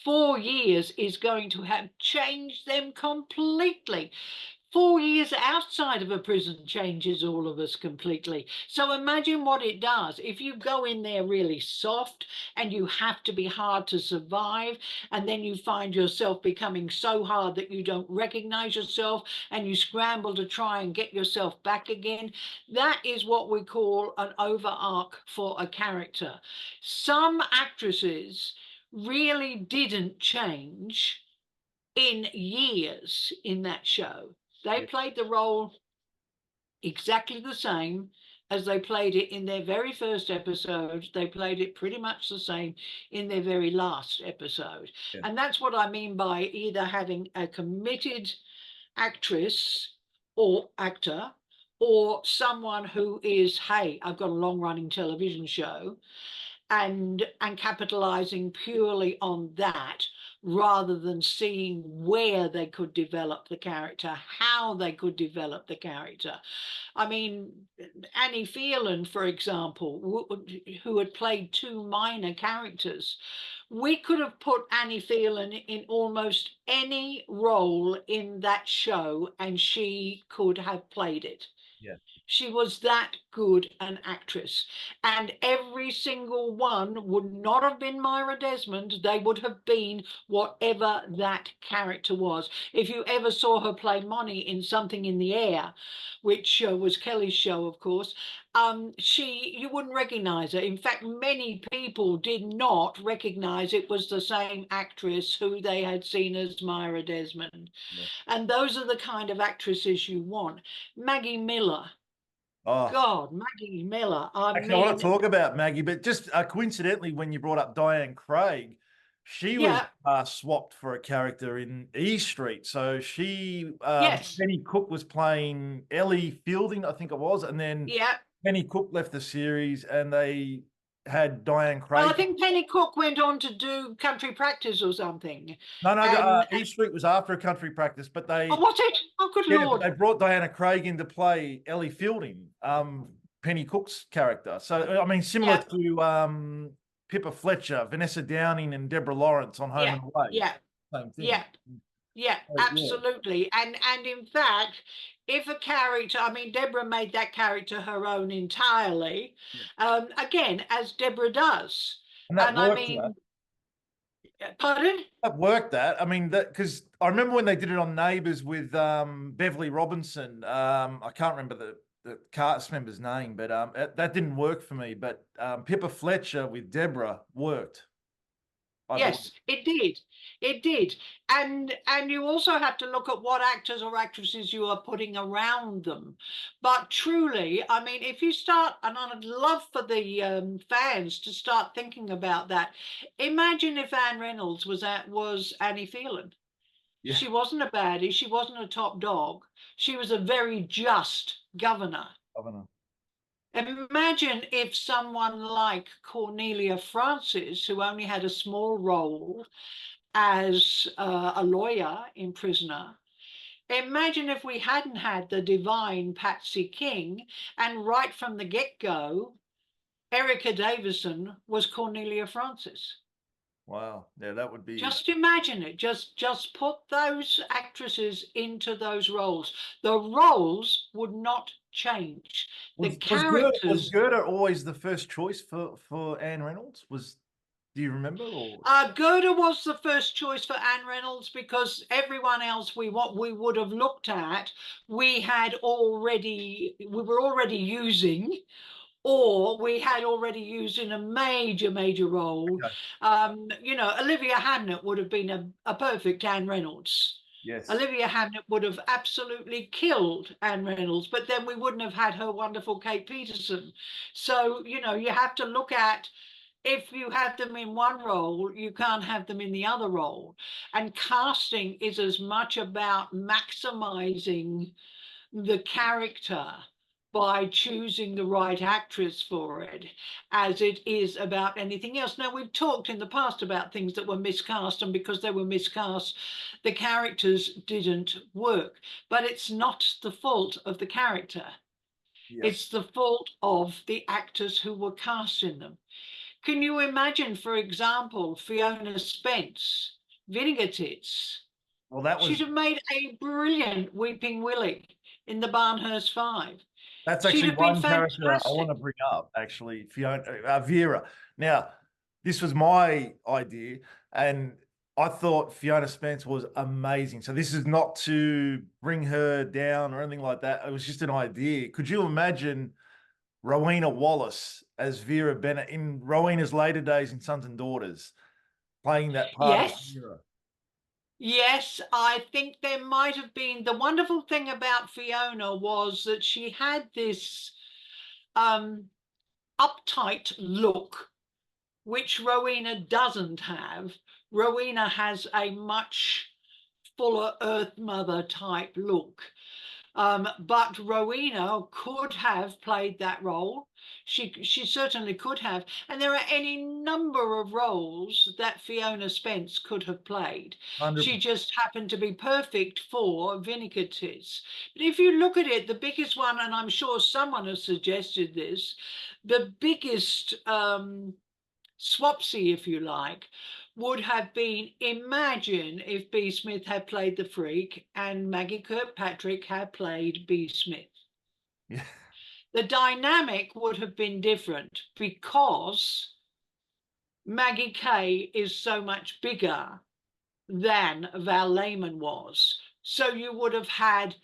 4 years is going to have changed them completely. 4 years outside of a prison changes all of us completely. So imagine what it does. If you go in there really soft and you have to be hard to survive, and then you find yourself becoming so hard that you don't recognize yourself and you scramble to try and get yourself back again, that is what we call an overarch for a character. Some actresses really didn't change in years in that show. They played the role exactly the same as they played it in their very first episode. They played it pretty much the same in their very last episode. And that's what I mean by either having a committed actress or actor, or someone who is, hey, I've got a long running television show, and capitalizing purely on that rather than seeing where they could develop the character, how they could develop the character. I mean, Annie Phelan, for example, who had played two minor characters, we could have put Annie Phelan in almost any role in that show and she could have played it. Yeah. She was that good an actress. And every single one would not have been Myra Desmond. They would have been whatever that character was. If you ever saw her play Monnie in Something in the Air, which was Kelly's show, of course, you wouldn't recognize her. In fact, many people did not recognize it was the same actress who they had seen as Myra Desmond. Yeah. And those are the kind of actresses you want. Maggie Miller. Oh, God, Maggie Miller. I actually, I want mean, to talk about Maggie, but just coincidentally, when you brought up Diane Craig, she was yeah, swapped for a character in E Street. So she, yes, Penny Cook was playing Ellie Fielding, I think it was, and then yeah. Penny Cook left the series, and they had Diane Well, I Craig. think Penny Cook went on to do Country Practice or something. No, no, And E Street was after a country practice, but oh, what's it? Oh, good yeah, but Lord. they brought Diana Craig in to play Ellie Fielding, Penny Cook's character. So I mean, similar Yeah, to Pippa Fletcher, Vanessa Downing, and Deborah Lawrence on Home yeah, and Away. yeah, Same thing. yeah. Yeah, Yeah. absolutely. And in fact, if a character, I mean, Deborah made that character her own entirely, Yeah. again, as Deborah does. And that And I worked. That. mean, pardon? That worked. That I mean, that because I remember when they did it on Neighbours with Beverly Robinson. I can't remember the cast member's name, but that didn't work for me. But Pippa Fletcher with Deborah worked. I believe. Yes, it did. It did. And you also have to look at what actors or actresses you are putting around them. But truly, I mean, if you start, and I'd love for the fans to start thinking about that. Imagine if Anne Reynolds was Annie Phelan. Yeah. She wasn't a baddie. She wasn't a top dog. She was a very just governor. Governor. Imagine if someone like Cornelia Francis, who only had a small role as a lawyer in Prisoner, imagine if we hadn't had the divine Patsy King, and right from the get-go, Erica Davison was Cornelia Francis. Wow. Yeah, that would be. Just imagine it. Just put those actresses into those roles. The roles would not change. The Was characters. Gerda always the first choice for Anne Reynolds? Do you remember or Gerda was the first choice for Anne Reynolds because everyone else we would have looked at, we were already using, or we had already used in a major role. okay. Olivia Hamnet would have been a perfect Anne Reynolds. Yes. Olivia Hamnet would have absolutely killed Anne Reynolds, but then we wouldn't have had her wonderful Kate Peterson. So, you have to look at, if you have them in one role, you can't have them in the other role. And casting is as much about maximizing the character by choosing the right actress for it as it is about anything else. Now, we've talked in the past about things that were miscast, and because they were miscast, the characters didn't work. But it's not the fault of the character. Yeah. It's the fault of the actors who were cast in them. Can you imagine, for example, Fiona Spence, Vinegar Tits? Well, that She'd was have made a brilliant Weeping Willie in the Barnhurst Five. that's She'd actually have been one character I want fantastic. to bring up. Actually, Fiona Vera. Now, this was my idea, and I thought Fiona Spence was amazing. So this is not to bring her down or anything like that. It was just an idea. Could you imagine Rowena Wallace as Vera Bennett in Rowena's later days in Sons and Daughters, playing that part of Yes, Vera? yes, I think there might have been. The wonderful thing about Fiona was that she had this uptight look, which Rowena doesn't have. Rowena has a much fuller Earth Mother type look. But Rowena could have played that role. She certainly could have. And there are any number of roles that Fiona Spence could have played. 100%. She just happened to be perfect for Vinicatis. But if you look at it, the biggest one, and I'm sure someone has suggested this, the biggest swapsy, if you like, would have been, imagine if Bea Smith had played the freak and Maggie Kirkpatrick had played Bea Smith. Yeah. The dynamic would have been different because Maggie Kay is so much bigger than Val Lehman was. So you would have had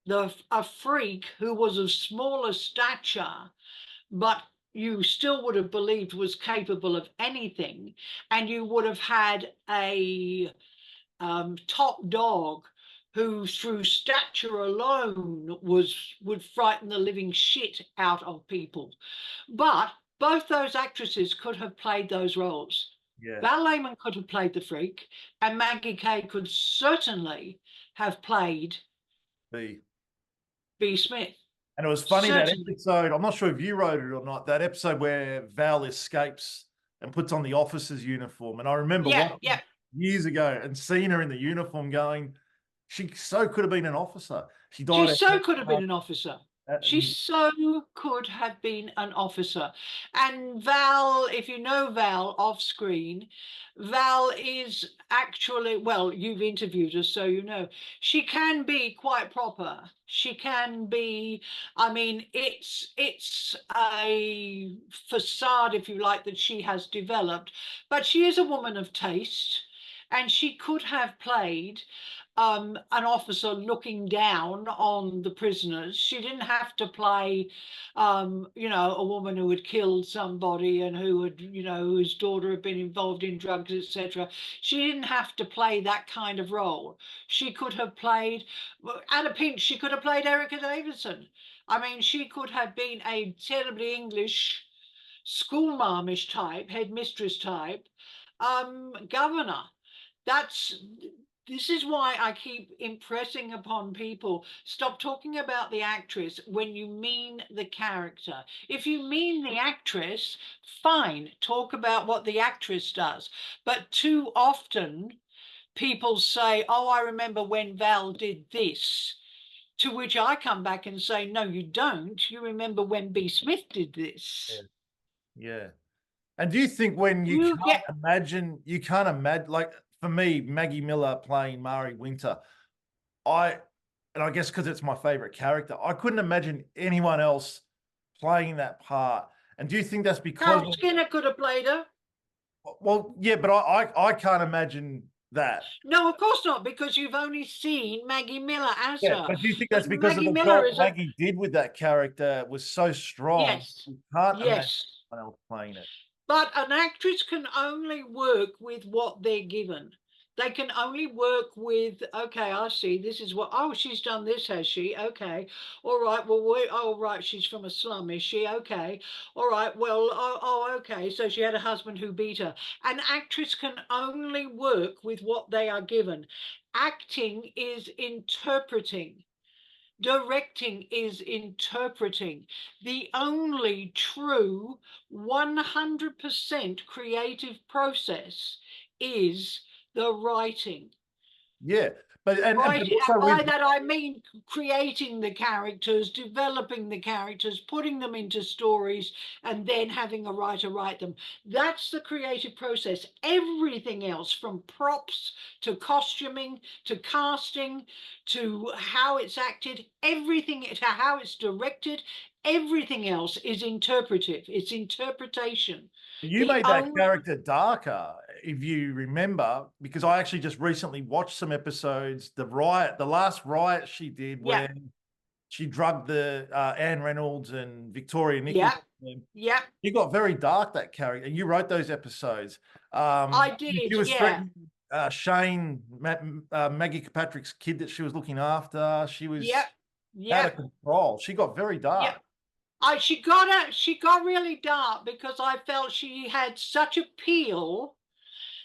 a freak who was of smaller stature, but you still would have believed was capable of anything, and you would have had a top dog who through stature alone would frighten the living shit out of people. But both those actresses could have played those roles. Yeah. Val Lehman could have played the freak, and Maggie Kay could certainly have played Bea. Bea Smith. And it was funny that Certainly. episode. I'm not sure if you wrote it or not. That episode where Val escapes and puts on the officer's uniform. And I remember watching years ago and seeing her in the uniform, going, she so could have been an officer. She died. She so could have been an officer. She Mm. so could have been an officer. And Val, if you know Val off screen, Val is actually, well, you've interviewed her, so you know, she can be quite proper. She can be, I mean, it's a facade, if you like, that she has developed, but she is a woman of taste, and she could have played an officer looking down on the prisoners. She didn't have to play, you know, a woman who had killed somebody and who had, you know, whose daughter had been involved in drugs, etc. She didn't have to play that kind of role. She could have played, at a pinch, she could have played Erica Davidson. I mean, she could have been a terribly English schoolmarmish type, headmistress type, governor. That's This is why I keep impressing upon people, stop talking about the actress when you mean the character. If you mean the actress, fine, talk about what the actress does. But too often people say, oh, I remember when Val did this. To which I come back and say, no, you don't. You remember when Bea Smith did this. Yeah. And do you think when You get you can't imagine, like for me, Maggie Miller playing Mari Winter, and I guess because it's my favorite character, I couldn't imagine anyone else playing that part. And do you think that's because, Carol Skinner could have played her. well, yeah, but I can't imagine that. No, of course not, because you've only seen Maggie Miller as Yeah, her. but do you think But that's because of Maggie the Miller job is a Maggie did with that character was so strong? yes, You can't imagine yes. anyone else playing it. But an actress can only work with what they're given. They can only work with, okay, I see, this is what, oh, she's done this, has she? Okay. All right, well, oh, right, she's from a slum, is she? Okay. All right, well, okay, so she had a husband who beat her. An actress can only work with what they are given. Acting is interpreting. Directing is interpreting. The only true 100% creative process is the writing. Yeah, but and Right, but and also by with that I mean creating the characters, developing the characters, putting them into stories, and then having a writer write them. That's the creative process. Everything else, from props to costuming to casting to how it's acted, everything to how it's directed, everything else is interpretive. It's interpretation. you The made that only character darker, if you remember, because I actually just recently watched some episodes. The last riot she did, yeah, where she drugged the Anne Reynolds and Victoria yeah, Nicholson. yeah. She got very dark, that character, and you wrote those episodes. I She did, was yeah, threatening Shane, Maggie Kirkpatrick's kid that she was looking after. She yeah, was out yeah. of control. She got very Yeah, dark. she got really dark because I felt she had such appeal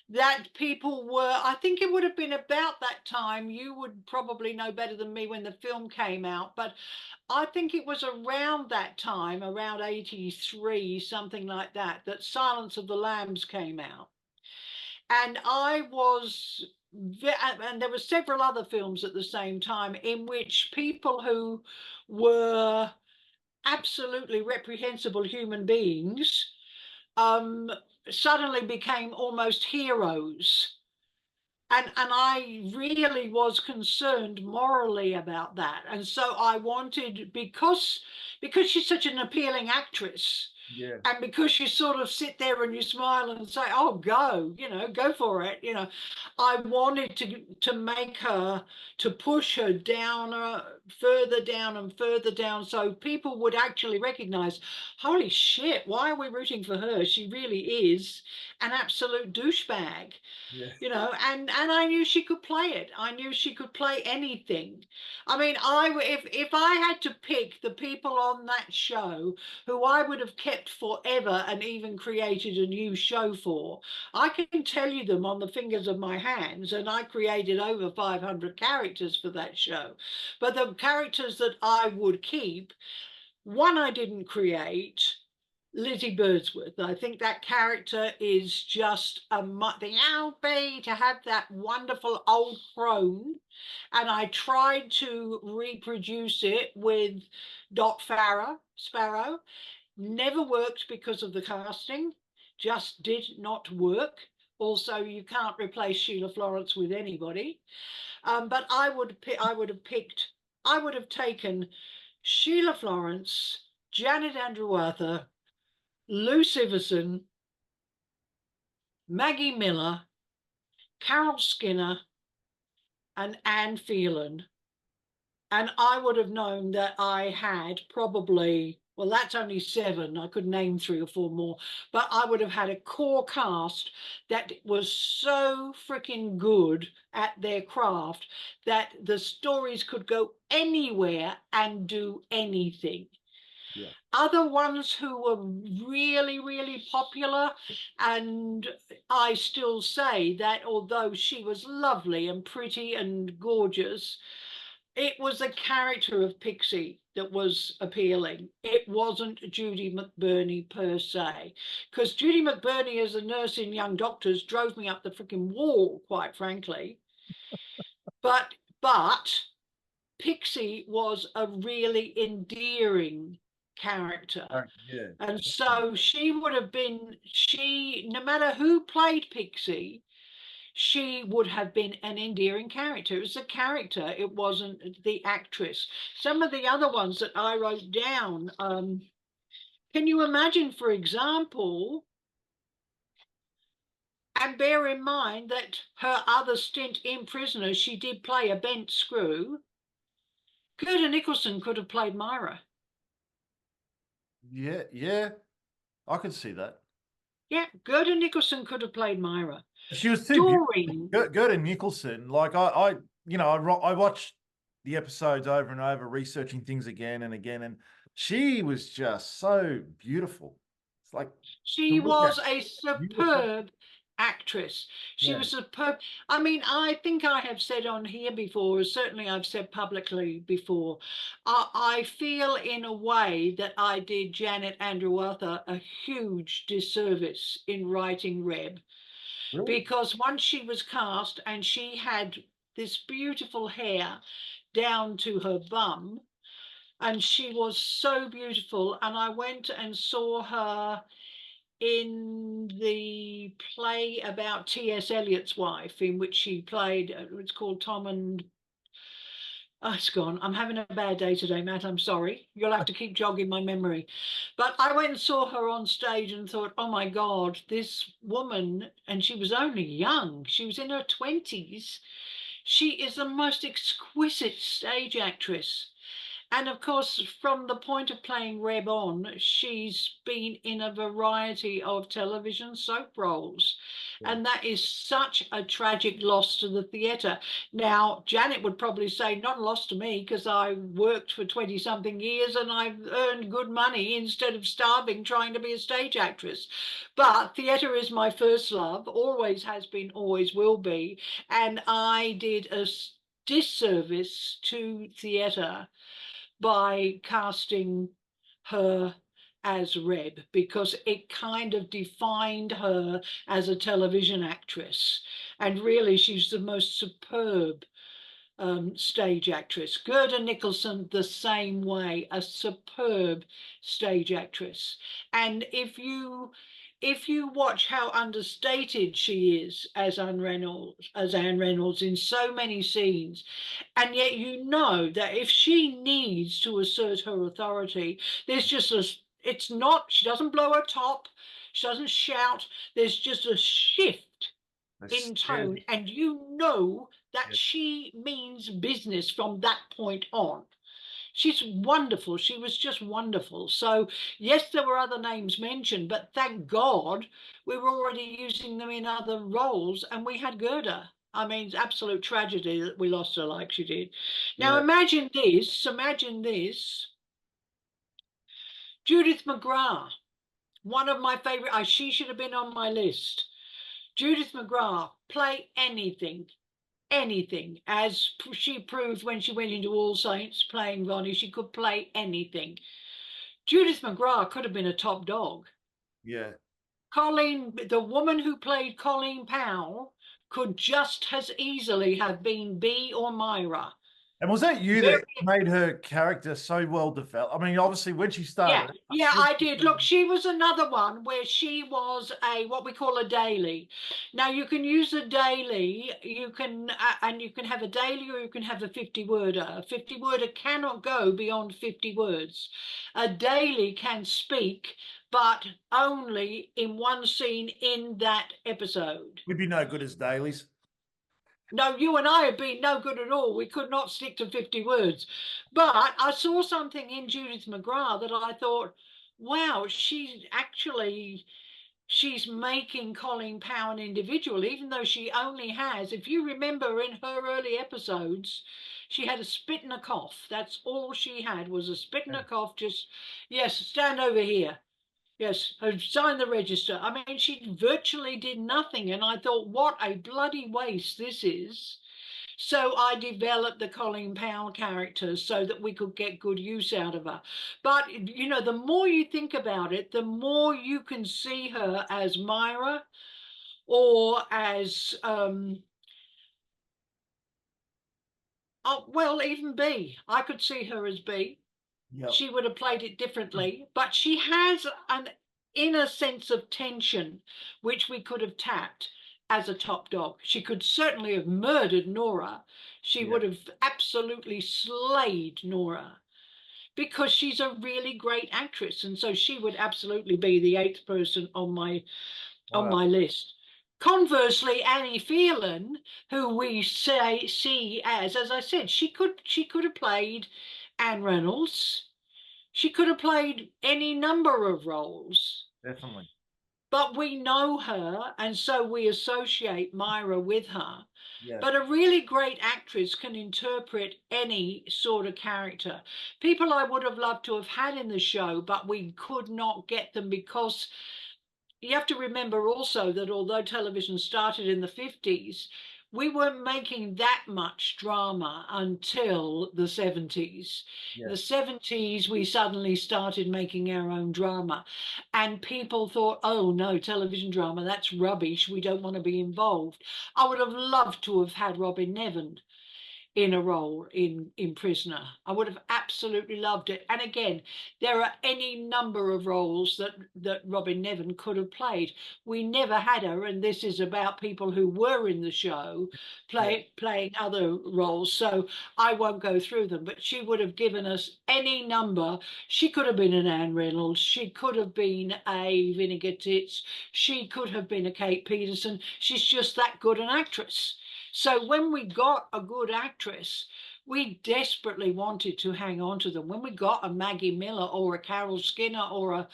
that people were, I think it would have been about that time. You would probably know better than me when the film came out, but I think it was around that time, around 83, something like that, that Silence of the Lambs came out. And I was, and there were several other films at the same time in which people who were absolutely reprehensible human beings um, suddenly became almost heroes. And I really was concerned morally about that. And so I wanted, because she's such an appealing actress, Yeah. and because you sort of sit there and you smile and say, oh, go, go for it, I wanted to make her, to push her down, further down and further down, so people would actually recognize, holy shit, why are we rooting for her? She really is an absolute douchebag. Yeah. And I knew she could play it. I knew she could play anything. I mean, if I had to pick the people on that show who I would have kept forever and even created a new show for, I can tell you them on the fingers of my hands, and I created over 500 characters for that show. But the characters that I would keep, one I didn't create, Lizzie Birdsworth. I think that character is just the Albie, to have that wonderful old crone. And I tried to reproduce it with Dot Sparrow. Never worked because of the casting, just did not work. Also, you can't replace Sheila Florence with anybody. But I would have taken Sheila Florence, Janet Andrew Arthur, Lou Siverson, Maggie Miller, Carol Skinner, and Anne Phelan. And I would have known that I had probably, well, that's only 7. I could name 3 or 4 more, but I would have had a core cast that was so freaking good at their craft that the stories could go anywhere and do anything. Yeah. Other ones who were really, really popular, and I still say that although she was lovely and pretty and gorgeous, it was the character of Pixie that was appealing. It wasn't Judy McBurney per se, because Judy McBurney as a nurse in Young Doctors drove me up the freaking wall, quite frankly. But Pixie was a really endearing character. Yeah. And so no matter who played Pixie, she would have been an endearing character. It was the character, it wasn't the actress. Some of the other ones that I wrote down, can you imagine, for example, and bear in mind that her other stint in Prisoners, she did play a bent screw. Gerda Nicholson could have played Myra. Yeah. Yeah. I could see that. Yeah, Gerda Nicholson could have played Myra. She was too Doreen. beautiful. Gerda Nicholson, like I watched the episodes over and over, researching things again and again, and she was just so beautiful. It's like She was a superb actress. She Yeah. was superb. I mean, I think I have said on here before, certainly I've said publicly before, I feel in a way that I did Janet Andrew Arthur a huge disservice in writing Reb. Really? Because once she was cast and she had this beautiful hair down to her bum, and she was so beautiful, and I went and saw her in the play about T.S. Eliot's wife, in which she played, it's called Tom and, oh, it's gone. I'm having a bad day today, Matt. I'm sorry. You'll have to keep jogging my memory. But I went and saw her on stage and thought, oh my God, this woman, and she was only young. She was in her 20s. She is the most exquisite stage actress. And of course, from the point of playing Reb on, she's been in a variety of television soap roles. Yeah. And that is such a tragic loss to the theatre. Now, Janet would probably say, not a loss to me, because I worked for 20 something years and I've earned good money instead of starving trying to be a stage actress. But theatre is my first love, always has been, always will be. And I did a disservice to theatre by casting her as Reb, because it kind of defined her as a television actress. And really, she's the most superb stage actress. Gerda Nicholson, the same way, a superb stage actress. And if you watch how understated she is as Anne Reynolds in so many scenes, and yet you know that if she needs to assert her authority, there's just a, it's not, she doesn't blow her top, she doesn't shout, there's just a shift in tone, and you know that Yeah. she means business from that point on. She's wonderful. She was just wonderful. So, yes, there were other names mentioned, but thank God we were already using them in other roles, and we had Gerda. I mean, it's absolute tragedy that we lost her like she did. Now, Yeah. imagine this. Judith McGrath, one of my favorite, she should have been on my list. Judith McGrath, play anything, anything, as she proved when she went into All Saints playing Ronnie. She could play anything. Judith McGrath could have been a top dog. Yeah. Colleen, the woman who played Colleen Powell, could just as easily have been Bea or Myra. And was that you Very that made her character so well developed? I mean, obviously, when she Yeah, started, yeah, I did. Look, she was another one where she was a what we call a daily. Now you can use a daily, you can and you can have a daily or you can have a 50-worder. A 50-worder cannot go beyond 50 words. A daily can speak, but only in one scene in that episode. we'd be no good as dailies. No, you and I have been no good at all. We could not stick to 50 words. But I saw something in Judith McGrath that I thought, wow, she's making Colleen Powell an individual, even though she only has, if you remember in her early episodes, she had a spit and a cough. That's all she had, was a spit and a cough. Just, yes, stand over here. Yes, sign the register. I mean, she virtually did nothing. And I thought, what a bloody waste this is. So I developed the Colleen Powell character so that we could get good use out of her. But, you know, the more you think about it, the more you can see her as Myra or as, oh, well, even Bea. I could see her as Bea. Yep. She would have played it differently, but she has an inner sense of tension which we could have tapped as a top dog. She could certainly have murdered Nora. She Yeah. would have absolutely slayed Nora because she's a really great actress, and so she would absolutely be the eighth person on Wow. my list. Conversely, Annie Phelan, who we see as I said, she could have played Anne Reynolds. She could have played any number of roles, Definitely. but we know her, and so we associate Myra with her. Yeah. But a really great actress can interpret any sort of character. People I would have loved to have had in the show, but we could not get them because you have to remember also that although television started in the 50s, we weren't making that much drama until the 70s. In the Yes. 70s, we suddenly started making our own drama. And people thought, oh no, television drama, that's rubbish. We don't want to be involved. I would have loved to have had Robin Nevin in a role in Prisoner. I would have absolutely loved it. And again, there are any number of roles that Robin Nevin could have played. We never had her, and this is about people who were in the show playing other roles. So I won't go through them, but she would have given us any number. She could have been an Anne Reynolds. She could have been a Vinegar Tits. She could have been a Kate Peterson. She's just that good an actress. So when we got a good actress, We desperately wanted to hang on to them. When we got a Maggie Miller or a Carol Skinner or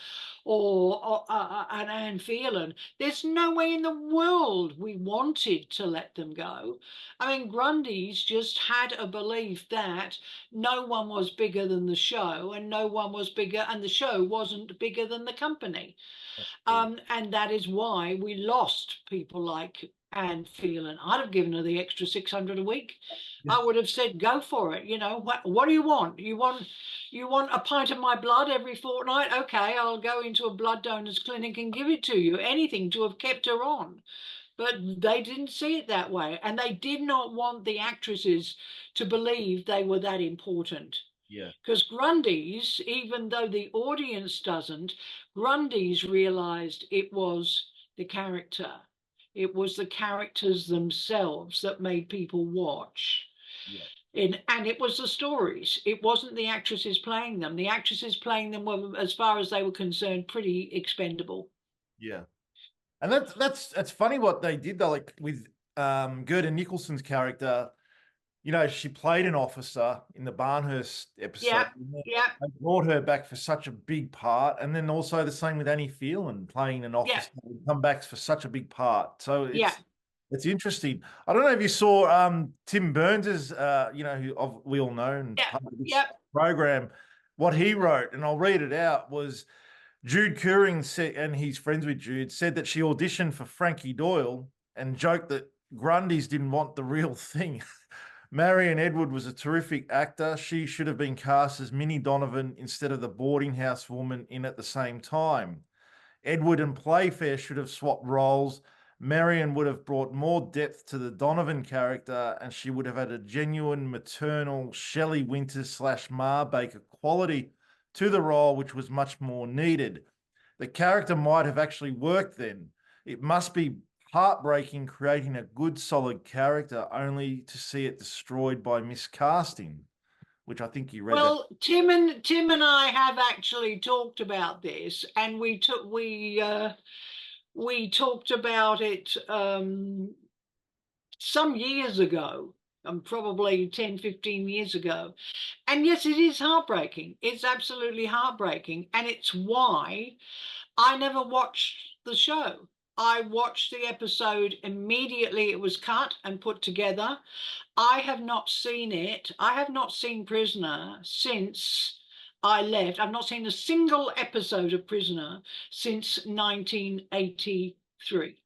an Anne Phelan, there's no way in the world we wanted to let them go. I mean, Grundy's just had a belief that no one was bigger than the show, and no one was bigger, and the show wasn't bigger than the company. And that is why we lost people like Anne Phelan. I'd have given her the extra 600 a week. Yeah. I would have said, go for it. You know, what do you want? You want a pint of my blood every fortnight? Okay, I'll go into a blood donor's clinic and give it to you. Anything to have kept her on. But they didn't see it that way. And they did not want the actresses to believe they were that important. Yeah. Because Grundy's, even though the audience doesn't, Grundy's realized it was the character. It was the characters themselves that made people watch. Yeah. And it was the stories. It wasn't the actresses playing them. The actresses playing them were, as far as they were concerned, pretty expendable. Yeah. And that's funny what they did though, like with Gerda Nicholson's character. You know, she played an officer in the Barnhurst episode. Yeah, yeah, They brought her back for such a big part. And then also the same with Annie Phelan playing an officer who come back for such a big part. So it's interesting. I don't know if you saw Tim Burns's, you know, who we all know and part of this program, what he wrote, and I'll read it out, was Jude Curring said, and he's friends with Jude, said that she auditioned for Frankie Doyle and joked that Grundy's didn't want the real thing. Marion Edward was a terrific actor. She should have been cast as Minnie Donovan instead of the boarding house woman in at the same time. Edward and Playfair should have swapped roles. Marion would have brought more depth to the Donovan character, and she would have had a genuine maternal Shelley Winters / Ma Baker quality to the role, which was much more needed. The character might have actually worked then. It must be heartbreaking creating a good, solid character only to see it destroyed by miscasting, which I think you read. Well, Tim and I have actually talked about this, and we talked about it some years ago, probably 10, 15 years ago. And yes, it is heartbreaking. It's absolutely heartbreaking. And it's why I never watched the show. I watched the episode immediately it was cut and put together. I have not seen it. I have not seen Prisoner since I left. I've not seen a single episode of Prisoner since 1983.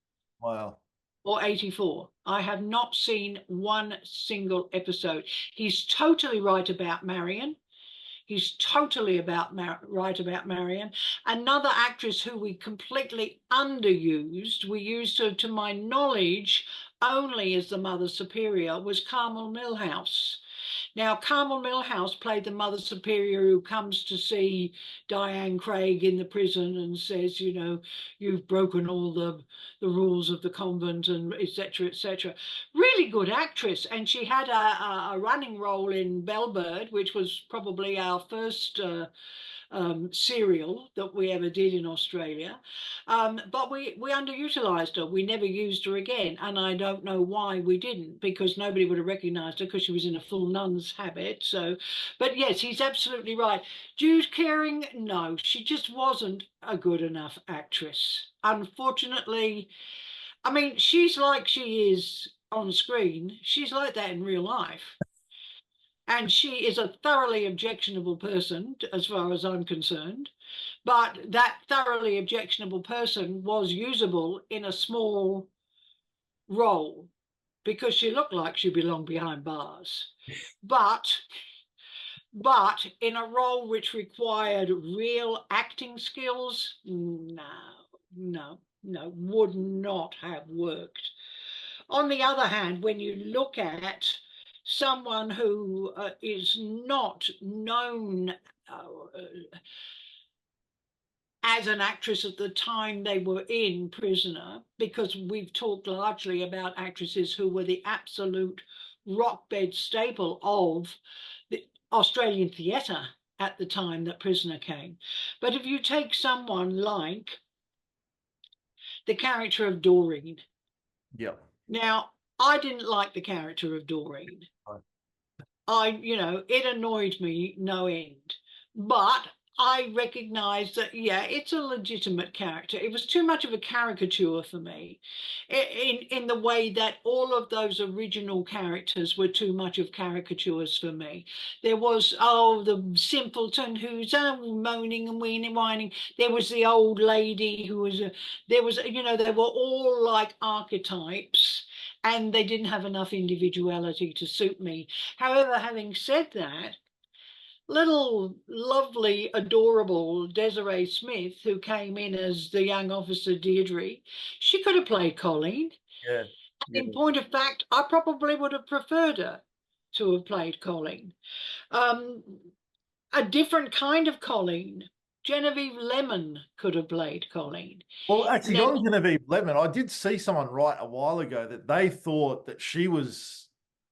Wow. Or 84. I have not seen one single episode. He's totally right about Marion. He's totally right about Marion. Another actress who we completely underused, we used her, to my knowledge, only as the Mother Superior, was Carmel Millhouse. Now, Carmel Millhouse played the Mother Superior who comes to see Diane Craig in the prison and says, you know, you've broken all the rules of the convent, and etc., etc. Really good actress. And she had a running role in Bellbird, which was probably our first serial that we ever did in Australia. But we underutilized her. We never used her again. And I don't know why we didn't, because nobody would have recognized her because she was in a full nun's habit. So, but yes, he's absolutely right. Jude Curring, no, she just wasn't a good enough actress. Unfortunately, I mean, she's like she is on screen. She's like that in real life. And she is a thoroughly objectionable person, as far as I'm concerned. But that thoroughly objectionable person was usable in a small role because she looked like she belonged behind bars. But in a role which required real acting skills, no, would not have worked. On the other hand, when you look at someone who is not known as an actress at the time they were in Prisoner, because we've talked largely about actresses who were the absolute rock bed staple of the Australian theatre at the time that Prisoner came. But if you take someone like the character of Doreen. Yeah. Now, I didn't like the character of Doreen. it annoyed me no end. But I recognized that, yeah, it's a legitimate character. It was too much of a caricature for me, in the way that all of those original characters were too much of caricatures for me. There was, oh, the simpleton who's moaning and whining. There was the old lady who was, they were all like archetypes, and they didn't have enough individuality to suit me. However, having said that, little lovely, adorable Desiree Smith, who came in as the young officer Deirdre, she could have played Colleen. Yeah. Yeah. In point of fact, I probably would have preferred her to have played Colleen. Um, a different kind of Colleen. Genevieve Lemon could have played Colleen. Well, actually, Now, on Genevieve Lemon, I did see someone write a while ago that they thought that she was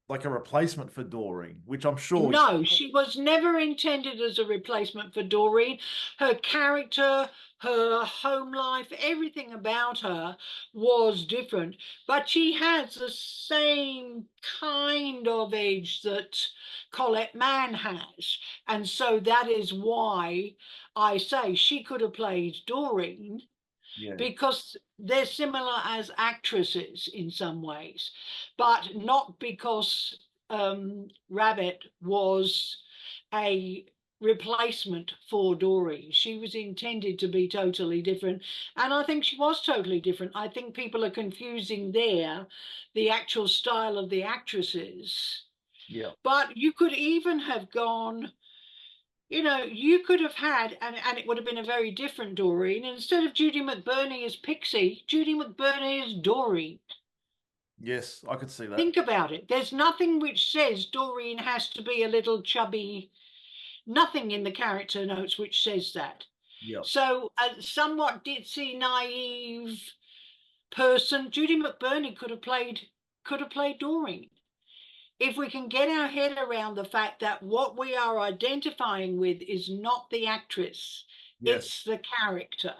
like a replacement for Doreen, which I'm sure. no, she was never intended as a replacement for Doreen. Her character, her home life, everything about her was different. But she has the same kind of edge that Colette Mann has. And so that is why I say she could have played Doreen, Yeah. because they're similar as actresses in some ways, but not because Rabbit was a replacement for Dory. She was intended to be totally different, and I think she was totally different. I think people are confusing there the actual style of the actresses. Yeah. But you could even have gone, you could have had, and it would have been a very different Doreen. Instead of Judy McBurney as Pixie, Judy McBurney as Doreen. Yes, I could see that. Think about it. There's nothing which says Doreen has to be a little chubby, nothing in the character notes which says that. Yeah. So a somewhat ditzy, naive person, Judy McBurney could have played Doreen. If we can get our head around the fact that what we are identifying with is not the actress, Yes. it's the character.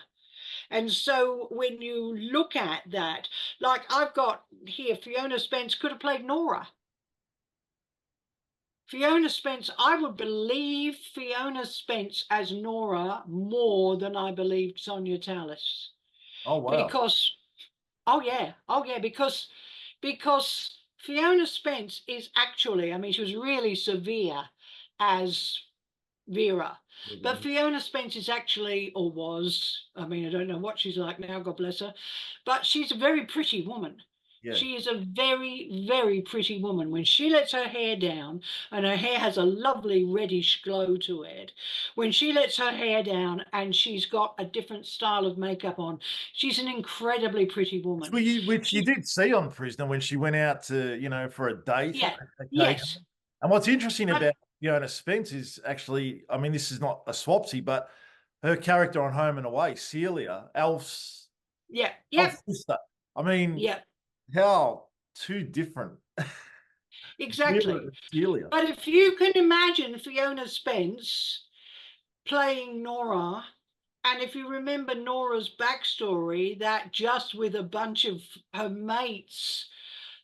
And so when you look at that, like I've got here, Fiona Spence could have played Nora. Fiona Spence, I would believe Fiona Spence as Nora more than I believed Sonia Tallis. Oh, wow. Because, because Fiona Spence is actually, I mean, she was really severe as Vera. But Fiona Spence is actually, or was, I mean, I don't know what she's like now, God bless her, but she's a very pretty woman. Yeah. She is a very, very pretty woman. When she lets her hair down, and her hair has a lovely reddish glow to it, when she lets her hair down and she's got a different style of makeup on, she's an incredibly pretty woman. Which you did see on Prisoner when she went out to, for a date. Yeah, occasionally. yes. And what's interesting But about Fiona Spence is actually, I mean, this is not a swapsy, but her character on Home and Away, Celia, Alf's yeah, yeah, sister. I mean, yeah, how two different. exactly. Celia. But if you can imagine Fiona Spence playing Nora, and if you remember Nora's backstory, that just with a bunch of her mates,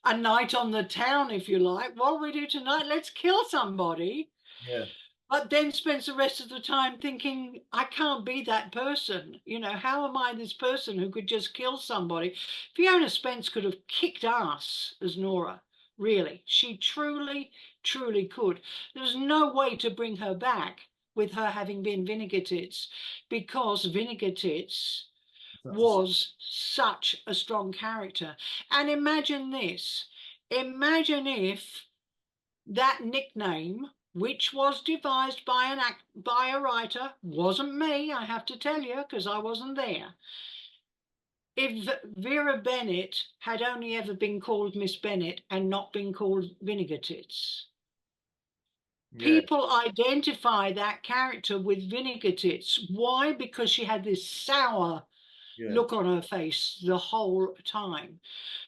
a night on the town, if you like, what do we do tonight? Let's kill somebody. Yeah. But then spends the rest of the time thinking, I can't be that person. How am I this person who could just kill somebody? Fiona Spence could have kicked ass as Nora, really. She truly, truly could. There's no way to bring her back with her having been Vinegar Tits, because Vinegar Tits was such a strong character. And imagine this. Imagine if that nickname, which was devised by a writer, wasn't me, I have to tell you, because I wasn't there. If Vera Bennett had only ever been called Miss Bennett and not been called Vinegar Tits. Yeah. People identify that character with Vinegar Tits. Why? Because she had this sour look on her face the whole time.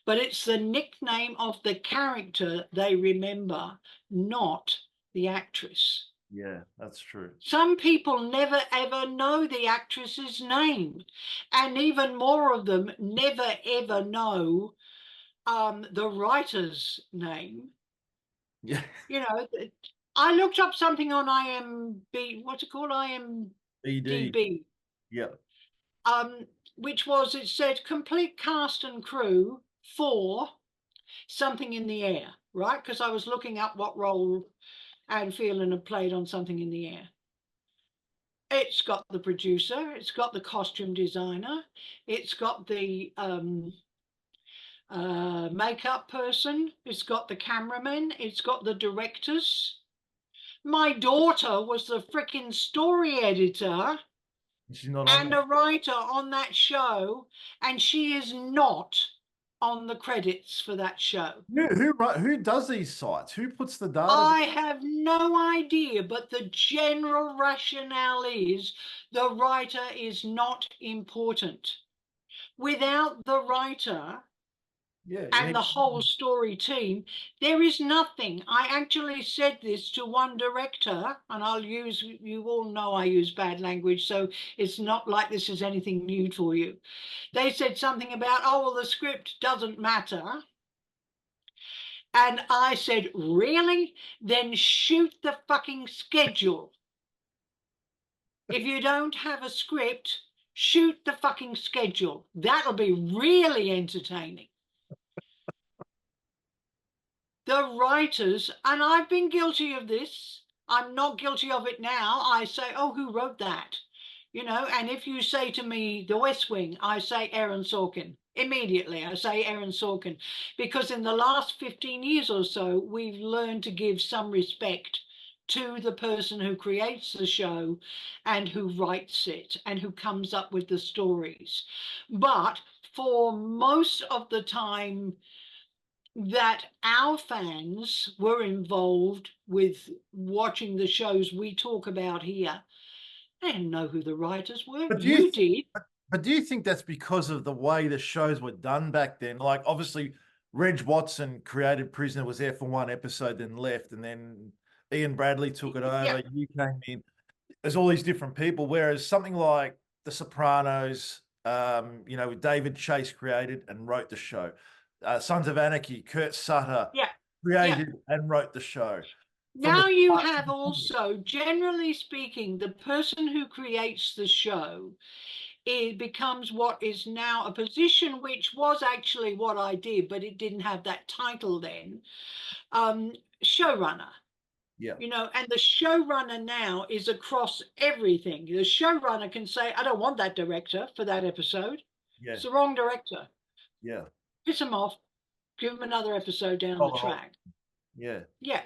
But it's the nickname of the character they remember, not the actress. Yeah, that's true. Some people never ever know the actress's name, and even more of them never ever know the writer's name. Yeah. I looked up something on what's it called? ED. IMDb, Yeah. which was, it said complete cast and crew for Something in the Air, right? Because I was looking up what role Anne Phelan had played on Something in the Air. It's got the producer, it's got the costume designer, it's got the makeup person, it's got the cameraman, it's got the directors. My daughter was the freaking story editor She's not on and there. a writer on that show, and she is not on the credits for that show. Who does these sites? Who puts the data? I have no idea, but the general rationale is the writer is not important. Without the writer Yeah, you and need. the whole story team, there is nothing. I actually said this to one director, and you all know I use bad language, so it's not like this is anything new for you. They said something about, oh, well, the script doesn't matter. And I said, really? Then shoot the fucking schedule. If you don't have a script, shoot the fucking schedule. That'll be really entertaining. The writers, and I've been guilty of this, I'm not guilty of it now. I say, oh, who wrote that? You know, and if you say to me, The West Wing, I say Aaron Sorkin. Immediately, I say Aaron Sorkin, because in the last 15 years or so, we've learned to give some respect to the person who creates the show and who writes it and who comes up with the stories. But for most of the time that our fans were involved with watching the shows we talk about here, they didn't know who the writers were. But You did. but do you think that's because of the way the shows were done back then? Like, obviously, Reg Watson created Prisoner, was there for one episode, then left, and then Ian Bradley took it Yeah. over. You came in. There's all these different people. Whereas something like The Sopranos, David Chase created and wrote the show. Sons of Anarchy, Kurt Sutter Yeah. created and wrote the show. From the Now you start, have also, generally speaking, the person who creates the show, it becomes what is now a position, which was actually what I did, but it didn't have that title then, showrunner. yeah, You know, and the showrunner now is across everything. The showrunner can say, I don't want that director for that episode. yeah, It's the wrong director. yeah. Piss him off, give him another episode down the track. Yeah. Yeah,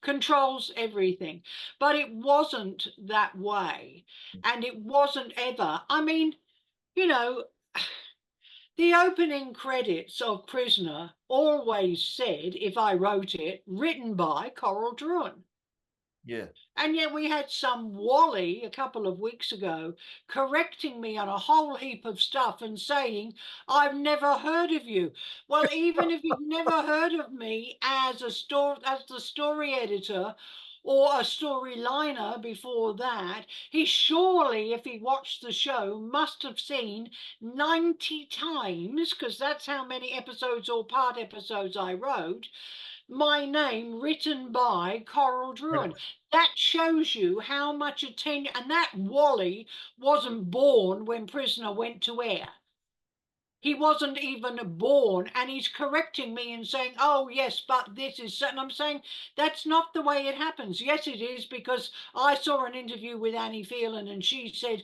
controls everything. But it wasn't that way. And it wasn't ever. I mean, you know, the opening credits of Prisoner always said, if I wrote it, written by Coral Drouyn. Yeah. And yet we had some Wally a couple of weeks ago correcting me on a whole heap of stuff and saying, I've never heard of you. Well, even if you've never heard of me as the story editor or a storyliner before that, he surely, if he watched the show, must have seen 90 times, because that's how many episodes or part episodes I wrote, my name written by Coral Drouyn. That shows you how much attention, and that Wally wasn't born when Prisoner went to air. He wasn't even born, and he's correcting me and saying, oh, yes, but this is certain. I'm saying that's not the way it happens. Yes, it is, because I saw an interview with Annie Phelan, and she said,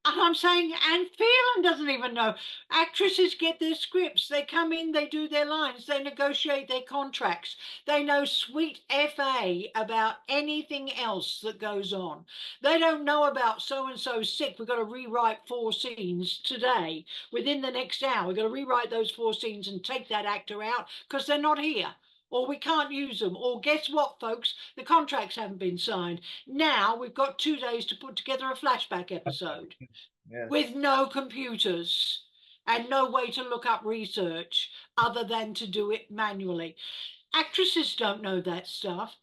and I'm saying, Anne Phelan doesn't even know. Actresses get their scripts. They come in, they do their lines, they negotiate their contracts. They know sweet FA about anything else that goes on. They don't know about so-and-so sick. We've got to rewrite 4 scenes today. Within the next hour, we've got to rewrite those 4 scenes and take that actor out because they're not here. Or we can't use them. Or guess what, folks? The contracts haven't been signed. Now we've got 2 days to put together a flashback episode. Yeah. With no computers and no way to look up research other than to do it manually. Actresses don't know that stuff.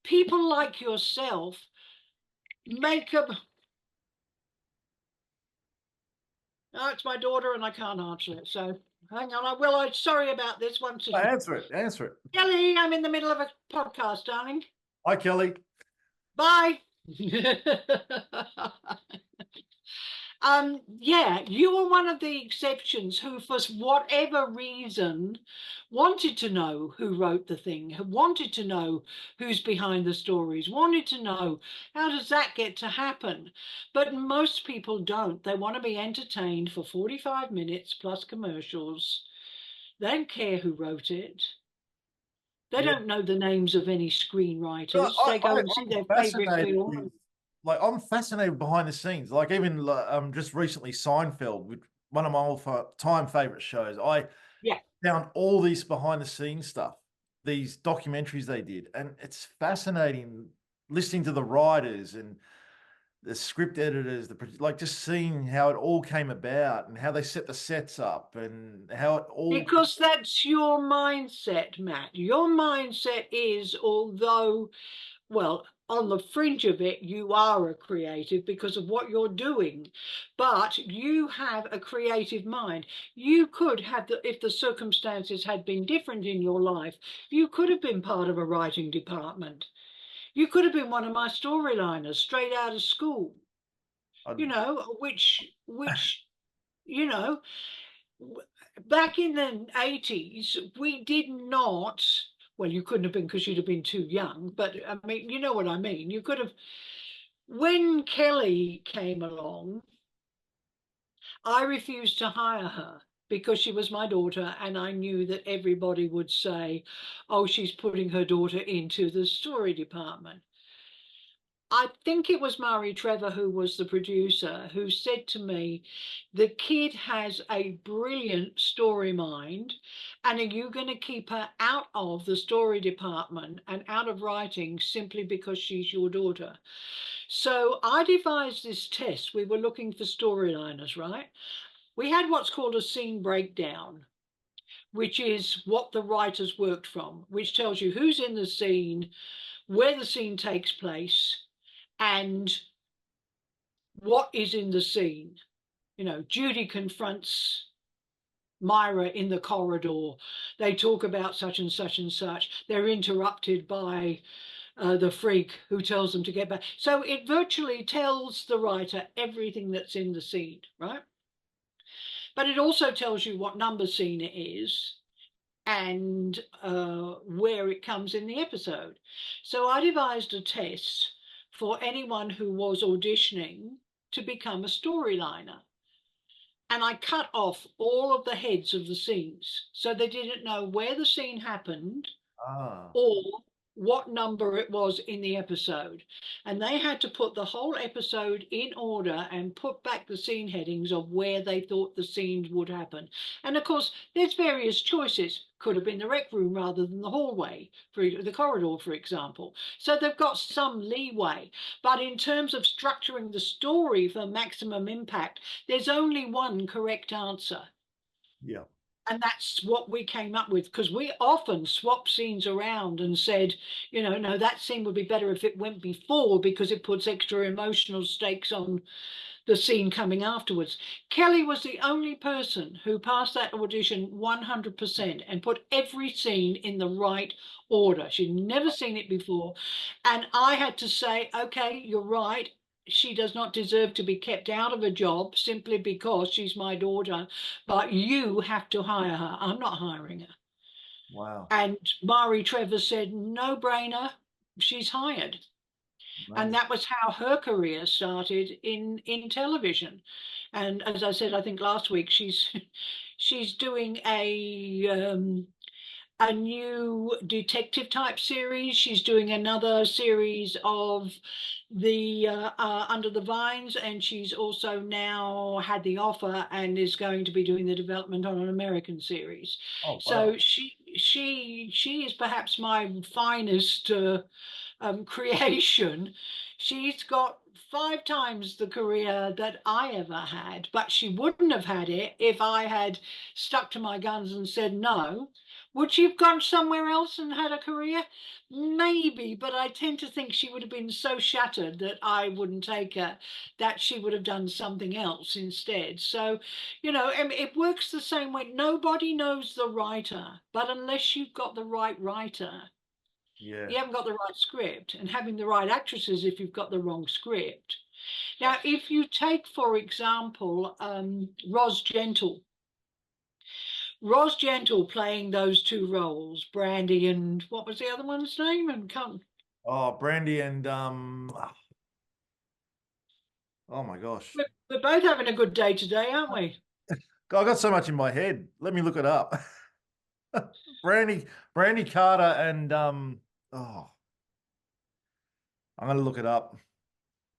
People like yourself make them. Oh, it's my daughter and I can't answer it. So hang on, I will. I'm sorry about this. Once again. Answer it. Kelly, I'm in the middle of a podcast, darling. Hi, Kelly. Bye. Yeah, you were one of the exceptions who, for whatever reason, wanted to know who wrote the thing, who wanted to know who's behind the stories, wanted to know how does that get to happen. But most people don't. They want to be entertained for 45 minutes plus commercials. They don't care who wrote it. They Yeah. don't know the names of any But screenwriters. They go and see I'm their favorite fascinated film. with, like, I'm fascinated behind the scenes. Like, even just recently, Seinfeld, with one of my all-time favorite shows. I Yeah. found all this behind the scenes stuff, these documentaries they did, and it's fascinating listening to the writers and the script editors, like just seeing how it all came about and how they set the sets up and how it all. Because that's your mindset, Matt. Your mindset is, although, well, on the fringe of it, you are a creative because of what you're doing, but you have a creative mind. You could have, if the circumstances had been different in your life, you could have been part of a writing department. You could have been one of my storyliners straight out of school, I, which, you know, back in the 80s, we did not, well, you couldn't have been because you'd have been too young, but I mean, you know what I mean. You could have, when Kelly came along, I refused to hire her because she was my daughter, and I knew that everybody would say, oh, she's putting her daughter into the story department. I think it was Mari Trevor, who was the producer, who said to me, the kid has a brilliant story mind, and are you going to keep her out of the story department and out of writing simply because she's your daughter? So I devised this test. We were looking for storyliners, right? We had what's called a scene breakdown, which is what the writers worked from, which tells you who's in the scene, where the scene takes place, and what is in the scene. You know, Judy confronts Myra in the corridor. They talk about such and such and such. They're interrupted by the freak who tells them to get back. So it virtually tells the writer everything that's in the scene, right? But it also tells you what number scene it is and where it comes in the episode. So I devised a test for anyone who was auditioning to become a storyliner. And I cut off all of the heads of the scenes so they didn't know where the scene happened ah, or what number it was in the episode. And they had to put the whole episode in order and put back the scene headings of where they thought the scenes would happen. And of course, there's various choices. Could have been the rec room rather than the hallway, for the corridor, for example. So they've got some leeway. But in terms of structuring the story for maximum impact, there's only one correct answer. yeah. And that's what we came up with, because we often swapped scenes around and said, no, that scene would be better if it went before because it puts extra emotional stakes on the scene coming afterwards. Kelly was the only person who passed that audition 100% and put every scene in the right order. She'd never seen it before. And I had to say, okay, you're right. She does not deserve to be kept out of a job simply because she's my daughter, but you have to hire her. I'm not hiring her. Wow. And Mari Trevor said, no brainer, she's hired. And Amazing. that was how her career started in television. And as I said, I think last week, she's doing a new detective type series. She's doing another series of the Under the Vines, and she's also now had the offer and is going to be doing the development on an American series. Oh, wow. So she is perhaps my finest creation. She's got 5 times the career that I ever had, but she wouldn't have had it if I had stuck to my guns and said no. Would she have gone somewhere else and had a career? Maybe, but I tend to think she would have been so shattered that I wouldn't take her, that she would have done something else instead. So, I mean, it works the same way. Nobody knows the writer, but unless you've got the right writer, Yeah. You haven't got the right script, and having the right actresses if you've got the wrong script. Now, if you take, for example, Ros Gentle playing those two roles, Brandy and what was the other one's name? And come, Oh, Brandy and oh my gosh. we're both having a good day today, aren't we? God, I got so much in my head. Let me look it up. Brandy Carter and oh, I'm gonna look it up.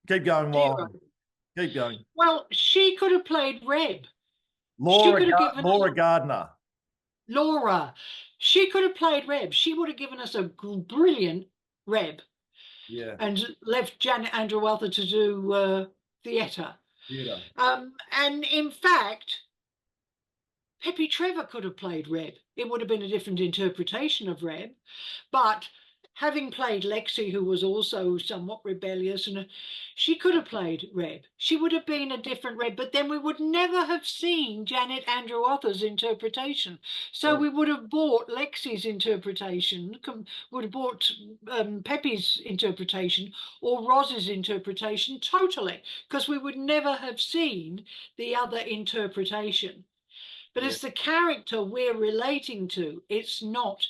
Keep going Dear. while keep going. Well, she could have played Reb. She could have given us Laura Gardner. Laura. She could have played Reb. She would have given us a brilliant Reb Yeah. and left Janet Andrew Arthur to do theatre. Theatre. And in fact, Peppy Trevor could have played Reb. It would have been a different interpretation of Reb, but having played Lexi, who was also somewhat rebellious, and she could have played Reb. She would have been a different Reb, but then we would never have seen Janet Andrew Arthur's interpretation. So we would have bought Lexi's interpretation, would have bought Peppy's interpretation or Roz's interpretation totally, because we would never have seen the other interpretation. But it's the character we're relating to. It's not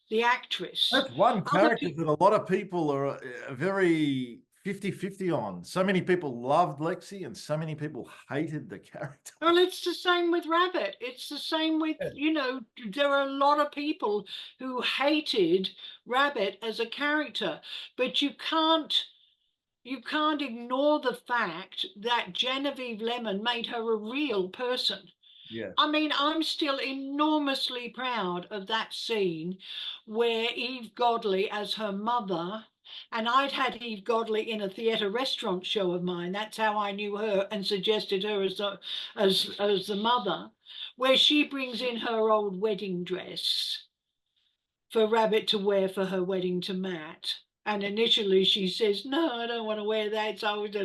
the actress. That's one Other character that a lot of people are very 50-50 on. So many people loved Lexi and so many people hated the character. Well, it's the same with Rabbit. It's the same with, you know, there are a lot of people who hated Rabbit as a character, but you can't ignore the fact that Genevieve Lemon made her a real person. Yeah. I mean, I'm still enormously proud of that scene where Eve Godley as her mother, and I'd had Eve Godley in a theatre restaurant show of mine. That's how I knew her and suggested her as the mother, where she brings in her old wedding dress for Rabbit to wear for her wedding to Matt. And initially she says, no, I don't want to wear that. It's old.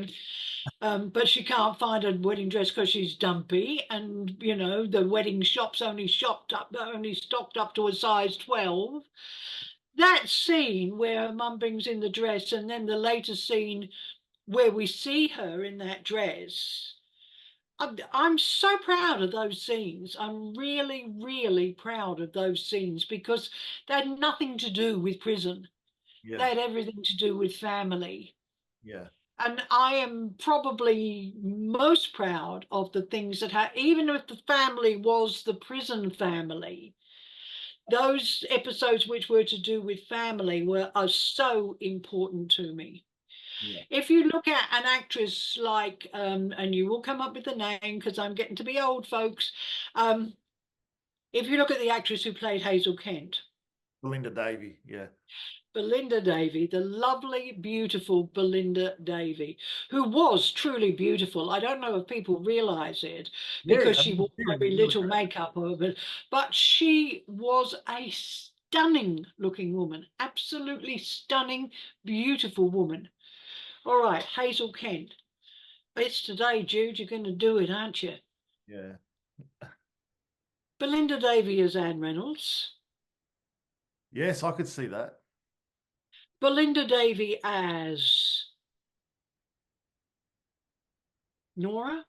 But she can't find a wedding dress because she's dumpy, and you know the wedding shop's only stocked up to a size 12. That scene where her mum brings in the dress, and then the later scene where we see her in that dress. I'm so proud of those scenes. I'm really, really proud of those scenes because they had nothing to do with prison. Yeah. They had everything to do with family. Yeah. And I am probably most proud of the things that even if the family was the prison family, those episodes which were to do with family are so important to me. Yeah. If you look at an actress like, and you will come up with the name because I'm getting to be old, folks. If you look at the actress who played Hazel Kent, Belinda Davey. Yeah. Belinda Davey, the lovely, beautiful Belinda Davey, who was truly beautiful. I don't know if people realize it because she wore very little makeup over it, but she was a stunning looking woman, absolutely stunning, beautiful woman. All right, Hazel Kent. It's today, Jude. You're going to do it, aren't you? Yeah. Belinda Davey as Anne Reynolds. Yes, I could see that. Belinda Davey as Nora.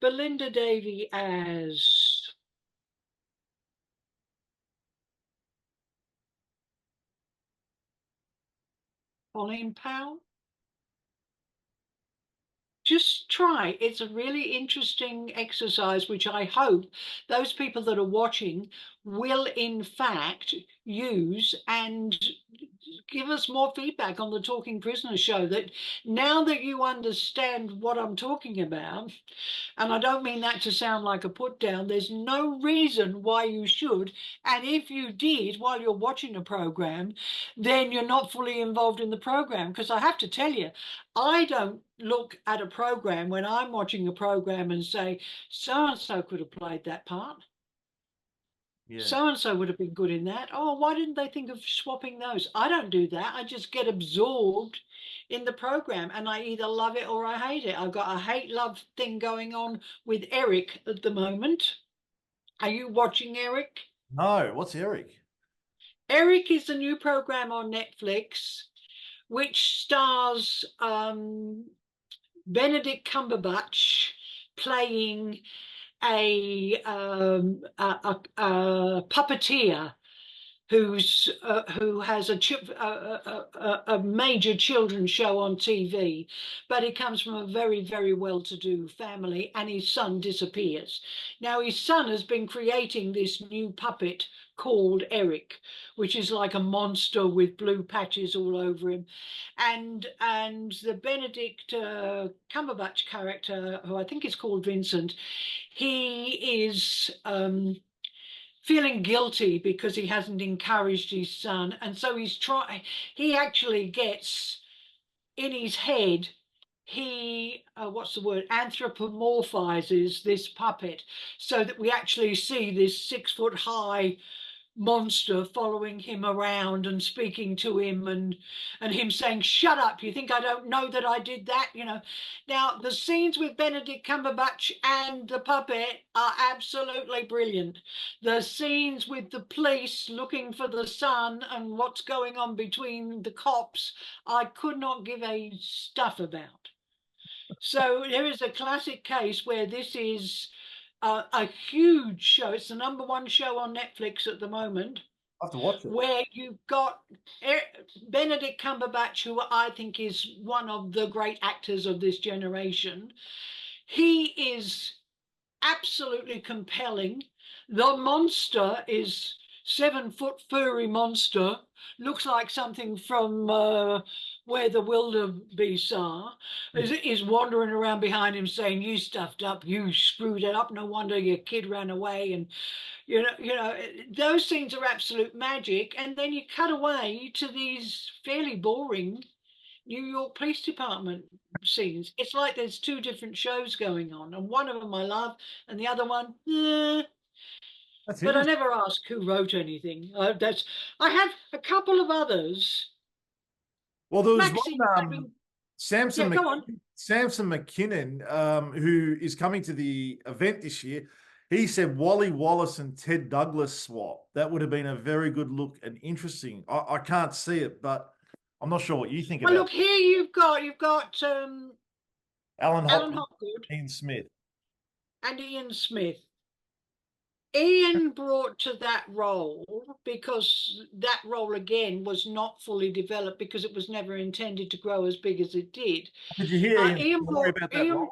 Belinda Davey as Pauline Powell. Just try. It's a really interesting exercise, which I hope those people that are watching will in fact use and give us more feedback on the Talking Prisoners show, that now that you understand what I'm talking about, and I don't mean that to sound like a put down, there's no reason why you should. And if you did while you're watching a program, then you're not fully involved in the program. Because I have to tell you, I don't look at a program when I'm watching a program and say, so-and-so could have played that part. Yeah. So-and-so would have been good in that. Oh, why didn't they think of swapping those? I don't do that. I just get absorbed in the program and I either love it or I hate it. I've got a hate-love thing going on with Eric at the moment. Are you watching Eric? No, what's Eric? Eric is the new program on Netflix, which stars Benedict Cumberbatch playing a puppeteer who has a major children's show on TV, but he comes from a very, very well-to-do family, and his son disappears. Now, his son has been creating this new puppet called Eric, which is like a monster with blue patches all over him, and the Benedict Cumberbatch character, who I think is called Vincent, he is feeling guilty because he hasn't encouraged his son, and so he actually gets in his head, he what's the word, anthropomorphizes this puppet, so that we actually see this 6 foot high monster following him around and speaking to him, and him saying, "Shut up, you think I don't know that I did that?" Now, the scenes with Benedict Cumberbatch and the puppet are absolutely brilliant. The scenes with the police looking for the son and what's going on between the cops, I could not give a stuff about. So there is a classic case where this is a huge show. It's the #1 show on Netflix at the moment, I have to watch it. where you've got Benedict Cumberbatch, who I think is one of the great actors of this generation. He is absolutely compelling. The monster is 7 foot furry monster, looks like something from where the wildebeest are, is wandering around behind him saying, "You stuffed up, you screwed it up, no wonder your kid ran away." And those scenes are absolute magic. And then you cut away to these fairly boring New York Police Department scenes. It's like there's two different shows going on, and one of them I love, and the other one, That's but I interesting. never ask who wrote anything. I have a couple of others. Well, there was one Maxine, I mean, yeah, Samson go on. Samson McKinnon, who is coming to the event this year. He said Wally Wallace and Ted Douglas swap. That would have been a very good look and interesting. I can't see it, but I'm not sure what you think Well, about look, here you've got Alan Alan Hopkins, Hopgood Ian Smith. and Ian Smith. Ian brought to that role, because that role again was not fully developed because it was never intended to grow as big as it did. Did you hear Ian's Ian story brought about that Ian. role?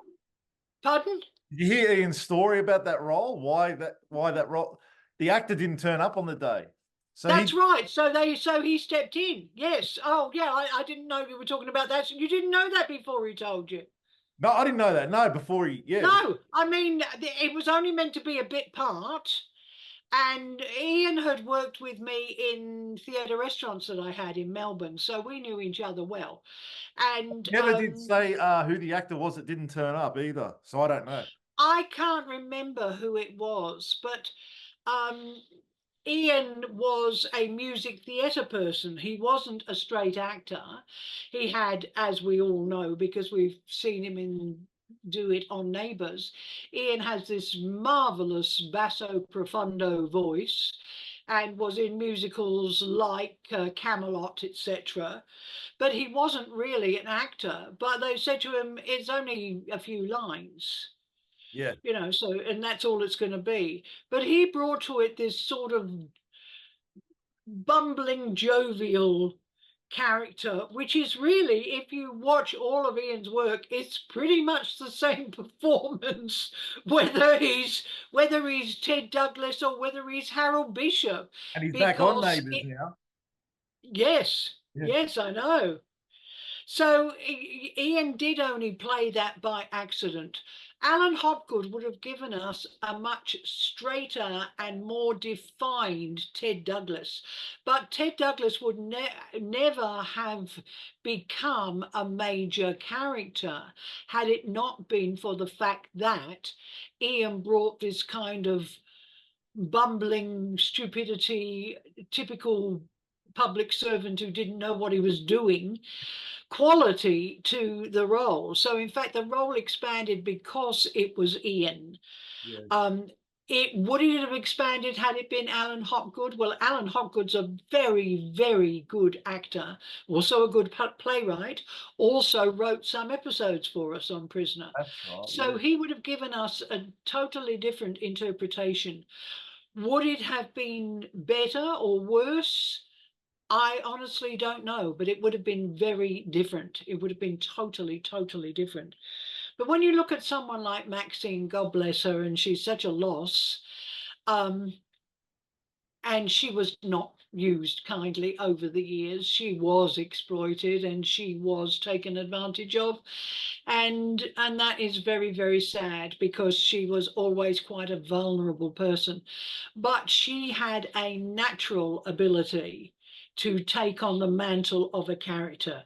Pardon? Did you hear Ian's story about that role? Why that role? The actor didn't turn up on the day. So That's he right. So he stepped in. Yes. Oh yeah. I didn't know you were talking about that. You didn't know that before he told you. no, I didn't know that. No, before he yeah. No, I mean it was only meant to be a bit part. And Ian had worked with me in theatre restaurants that I had in Melbourne, so we knew each other well. And Never did say who the actor was that didn't turn up either. So I don't know. I can't remember who it was, but um, Ian was a music theatre person. He wasn't a straight actor. He had, as we all know, because we've seen him do it on Neighbours, Ian has this marvelous basso profundo voice and was in musicals like Camelot, etc. But he wasn't really an actor. But they said to him, "It's only a few lines." Yeah. So, and that's all it's going to be. But he brought to it this sort of bumbling, jovial character, which is really, if you watch all of Ian's work, it's pretty much the same performance, whether he's Ted Douglas or whether he's Harold Bishop, And he's back on because Neighbours now. yes, Yeah. yes, I know. So Ian did only play that by accident. Alan Hopgood would have given us a much straighter and more defined Ted Douglas. But Ted Douglas would never have become a major character had it not been for the fact that Ian brought this kind of bumbling stupidity, typical public servant who didn't know what he was doing, quality to the role. So in fact, the role expanded because it was Ian. Yeah. Um, Would it have expanded had it been Alan Hopgood? Well, Alan Hopgood's a very, very good actor, also a good playwright, also wrote some episodes for us on Prisoner. That's right. So Yeah. he would have given us a totally different interpretation. Would it have been better or worse? I honestly don't know, but it would have been very different. It would have been totally, totally different. But when you look at someone like Maxine, God bless her, and she's such a loss, um, and she was not used kindly over the years. She was exploited and she was taken advantage of. And that is very, very sad because she was always quite a vulnerable person. But she had a natural ability to take on the mantle of a character.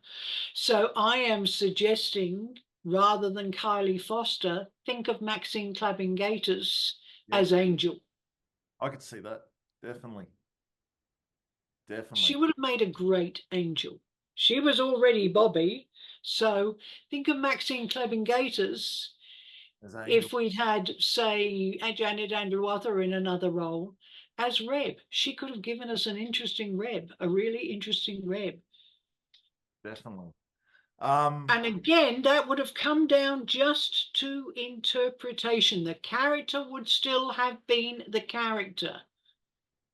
So I am suggesting, rather than Kylie Foster, think of Maxine Clapping-Gators Yeah. as Angel. I could see that. Definitely. She Definitely. would have made a great Angel. She was already Bobby. So think of Maxine Clapping-Gators As Angel. if we'd had, say, Janet Andrew Arthur in another role as Reb. She could have given us an interesting Reb, a really interesting Reb. Definitely. And again, that would have come down just to interpretation. The character would still have been the character,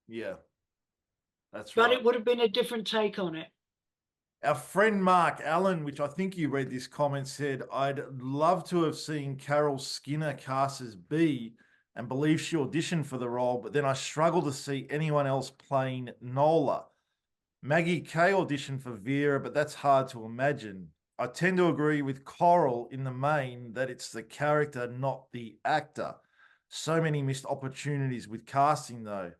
Yeah, that's but right. it would have been a different take on it. Our friend Mark Allen, which I think you read this comment, said, I'd love to have seen Carol Skinner cast as Bea and believe she auditioned for the role, but then I struggle to see anyone else playing Nola. Maggie Kay auditioned for Vera, but that's hard to imagine. I tend to agree with Coral in the main that it's the character, not the actor. So many missed opportunities with casting, though.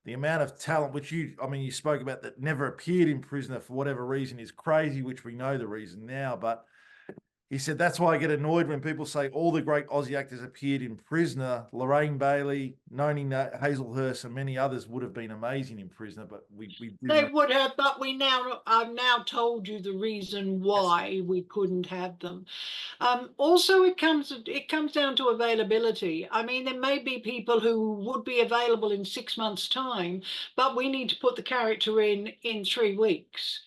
The amount of talent, which you spoke about that never appeared in Prisoner for whatever reason, is crazy, which we know the reason now. But he said, that's why I get annoyed when people say all the great Aussie actors appeared in Prisoner. Lorraine Bailey, Noni Hazelhurst, and many others would have been amazing in Prisoner, but we do They know. would have, but I've now told you the reason Yes. why we couldn't have them. Also, it comes down to availability. I mean, there may be people who would be available in 6 months' time, but we need to put the character in 3 weeks,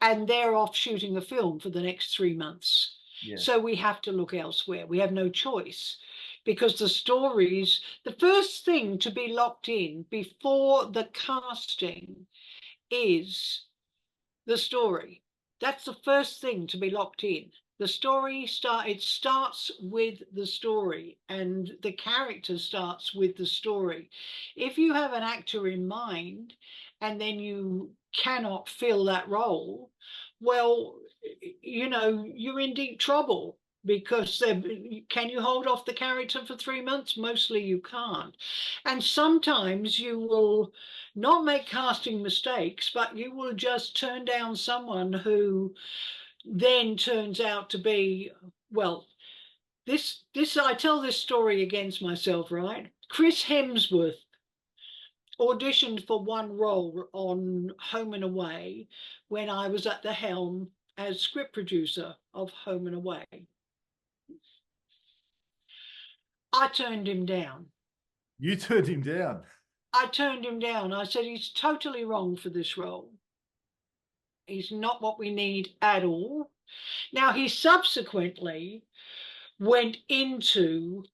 and they're off shooting a film for the next 3 months. Yeah. So we have to look elsewhere. We have no choice because the first thing to be locked in before the casting is the story. That's the first thing to be locked in. It starts with the story and the character starts with the story. If you have an actor in mind and then you cannot fill that role, well, you're in deep trouble because can you hold off the character for 3 months? Mostly you can't. And sometimes you will not make casting mistakes, but you will just turn down someone who then turns out to be, well, this I tell this story against myself, right? Chris Hemsworth auditioned for one role on Home and Away when I was at the helm as script producer of Home and Away. I turned him down. You turned him down. I turned him down. I said, he's totally wrong for this role. He's not what we need at all. Now, he subsequently went into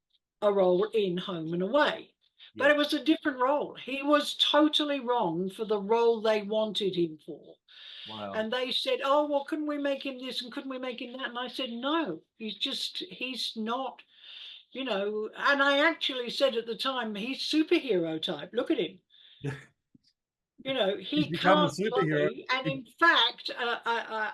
a role in Home and Away, but Yeah. it was a different role. He was totally wrong for the role they wanted him for. Wow. And they said, oh, well, couldn't we make him this and couldn't we make him that? And I said, no, he's not, and I actually said at the time, he's superhero type. Look at him. He's He become the can't superhero. play. And in fact,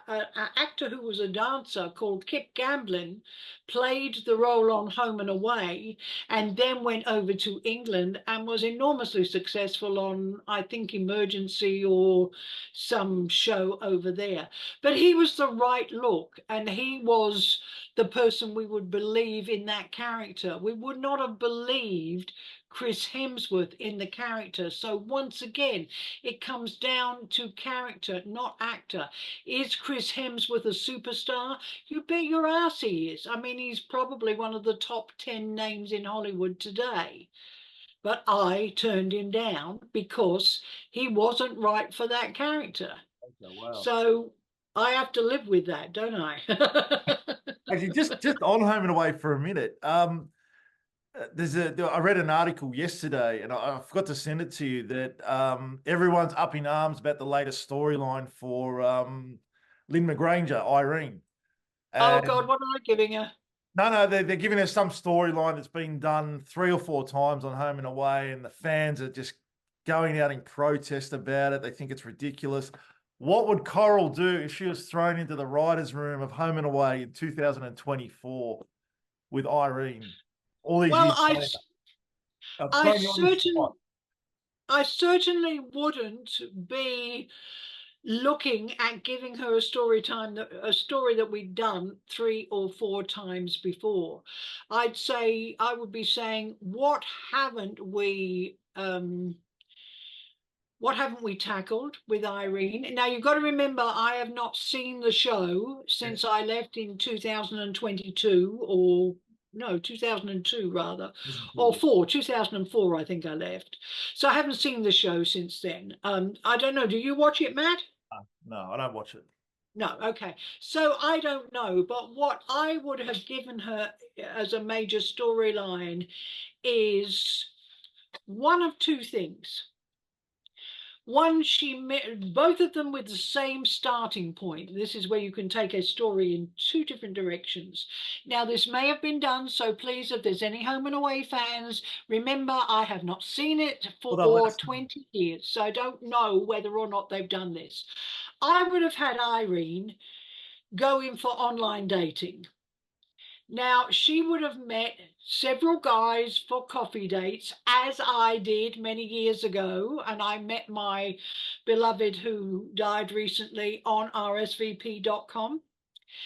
an actor who was a dancer called Kip Gamblin played the role on Home and Away and then went over to England and was enormously successful on, I think, Emergency or some show over there. But he was the right look and he was the person we would believe in that character. We would not have believed Chris Hemsworth in the character. So once again, it comes down to character, not actor. Is Chris Hemsworth a superstar? You bet your ass he is. I mean, he's probably one of the top 10 names in Hollywood today. but I turned him down because he wasn't right for that character. Okay, wow. So I have to live with that, don't I? Actually, just on Home and Away for a minute. I read an article yesterday, and I forgot to send it to you, that everyone's up in arms about the latest storyline for Lynn McGranger, Irene. Oh And God, what am I giving her? no, they're giving us some storyline that's been done 3 or 4 times on Home and Away, and the fans are just going out in protest about it. They think it's ridiculous. What would Coral do if she was thrown into the writers' room of Home and Away in 2024 with Irene? All these Well, years later. I'm I throwing you on the certain spot. I certainly wouldn't be looking at giving her a story that we'd done 3 or 4 times before. I would be saying, what haven't we tackled with Irene? Now you've got to remember, I have not seen the show Yeah. since I left in 2022, or no, 2002 rather, or 2004, I think I left. So I haven't seen the show since then. I don't know. Do you watch it, Matt? No, I don't watch it. No, okay. So I don't know, but what I would have given her as a major storyline is one of two things. One, she met both of them with the same starting point. This is where you can take a story in 2 different directions. Now, this may have been done, so please, if there's any Home and Away fans, remember I have not seen it Although for let's 20 years, so I don't know whether or not they've done this. I would have had Irene go in for online dating. Now, she would have met several guys for coffee dates, as I did many years ago. And I met my beloved who died recently on rsvp.com.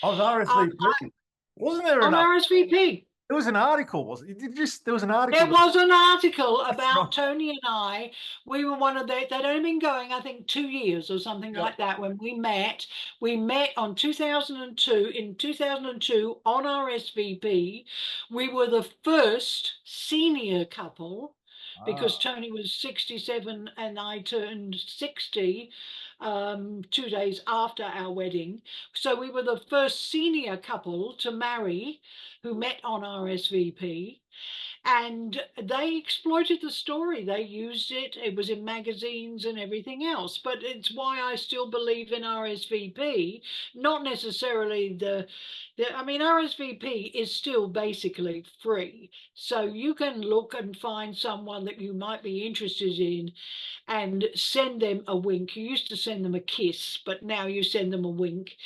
I was Um, RSVP. Wasn't there on RSVP. there was an article, wasn't it? There was an article There was an article that's right. about Tony and I. We were they'd only been going, I think, 2 years or something Yep. like that when we met. We met on 2002, in 2002 on RSVP. We were the first senior couple because Ah, Tony was 67 and I turned 60 2 days after our wedding. So we were the first senior couple to marry who met on RSVP, and they exploited the story. They used it. It was in magazines and everything else. But it's why I still believe in RSVP, not necessarily I mean, RSVP is still basically free. So you can look and find someone that you might be interested in and send them a wink. You used to send them a kiss, but now you send them a wink.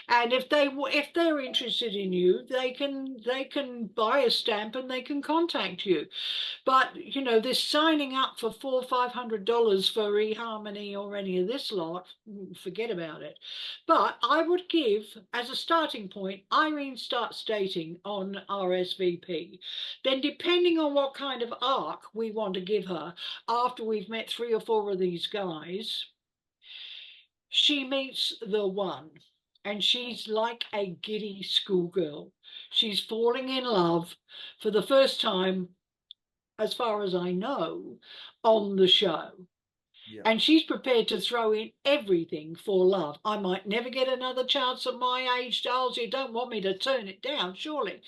And if they're interested in you, they can buy a stamp and they can contact you. But you know, this signing up for $400-500 for eHarmony or any of this lot, forget about it. But I would give, as a starting point, Irene starts dating on RSVP. Then, depending on what kind of arc we want to give her after we've met 3 or 4 of these guys, she meets the one, and she's like a giddy schoolgirl. She's falling in love for the first time, as far as I know, on the show. yeah. And she's prepared to throw in everything for love. I might never get another chance at my age, Giles. You don't want me to turn it down, surely.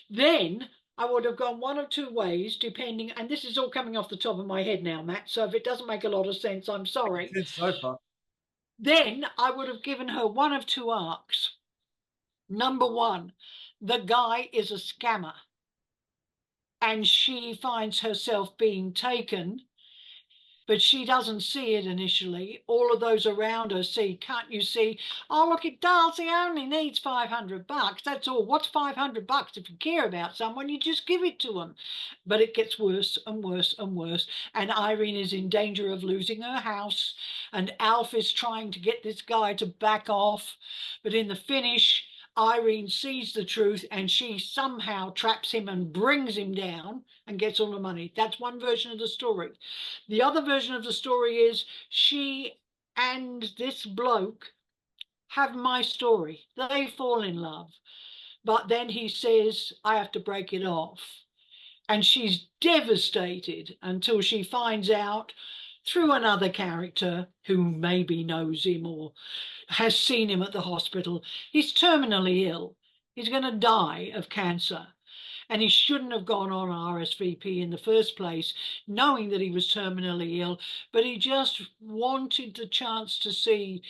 Then I would have gone one of 2 ways, depending, and this is all coming off the top of my head now, Matt, so if it doesn't make a lot of sense, I'm sorry. It's so far. Then I would have given her one of 2 arcs. Number one, the guy is a scammer, and she finds herself being taken, but she doesn't see it initially. All of those around her see. Can't you see? Oh, look at Darcy, only needs $500. That's all. What's $500? If you care about someone, you just give it to them. But it gets worse and worse and worse. And Irene is in danger of losing her house. And Alf is trying to get this guy to back off. But in the finish, Irene sees the truth and she somehow traps him and brings him down and gets all the money. That's one version of the story. The other version of the story is she and this bloke have my story. They fall in love. But then he says, I have to break it off. And she's devastated until she finds out through another character who maybe knows him or has seen him at the hospital. He's terminally ill. He's going to die of cancer. And he shouldn't have gone on RSVP in the first place, knowing that he was terminally ill, but he just wanted the chance to see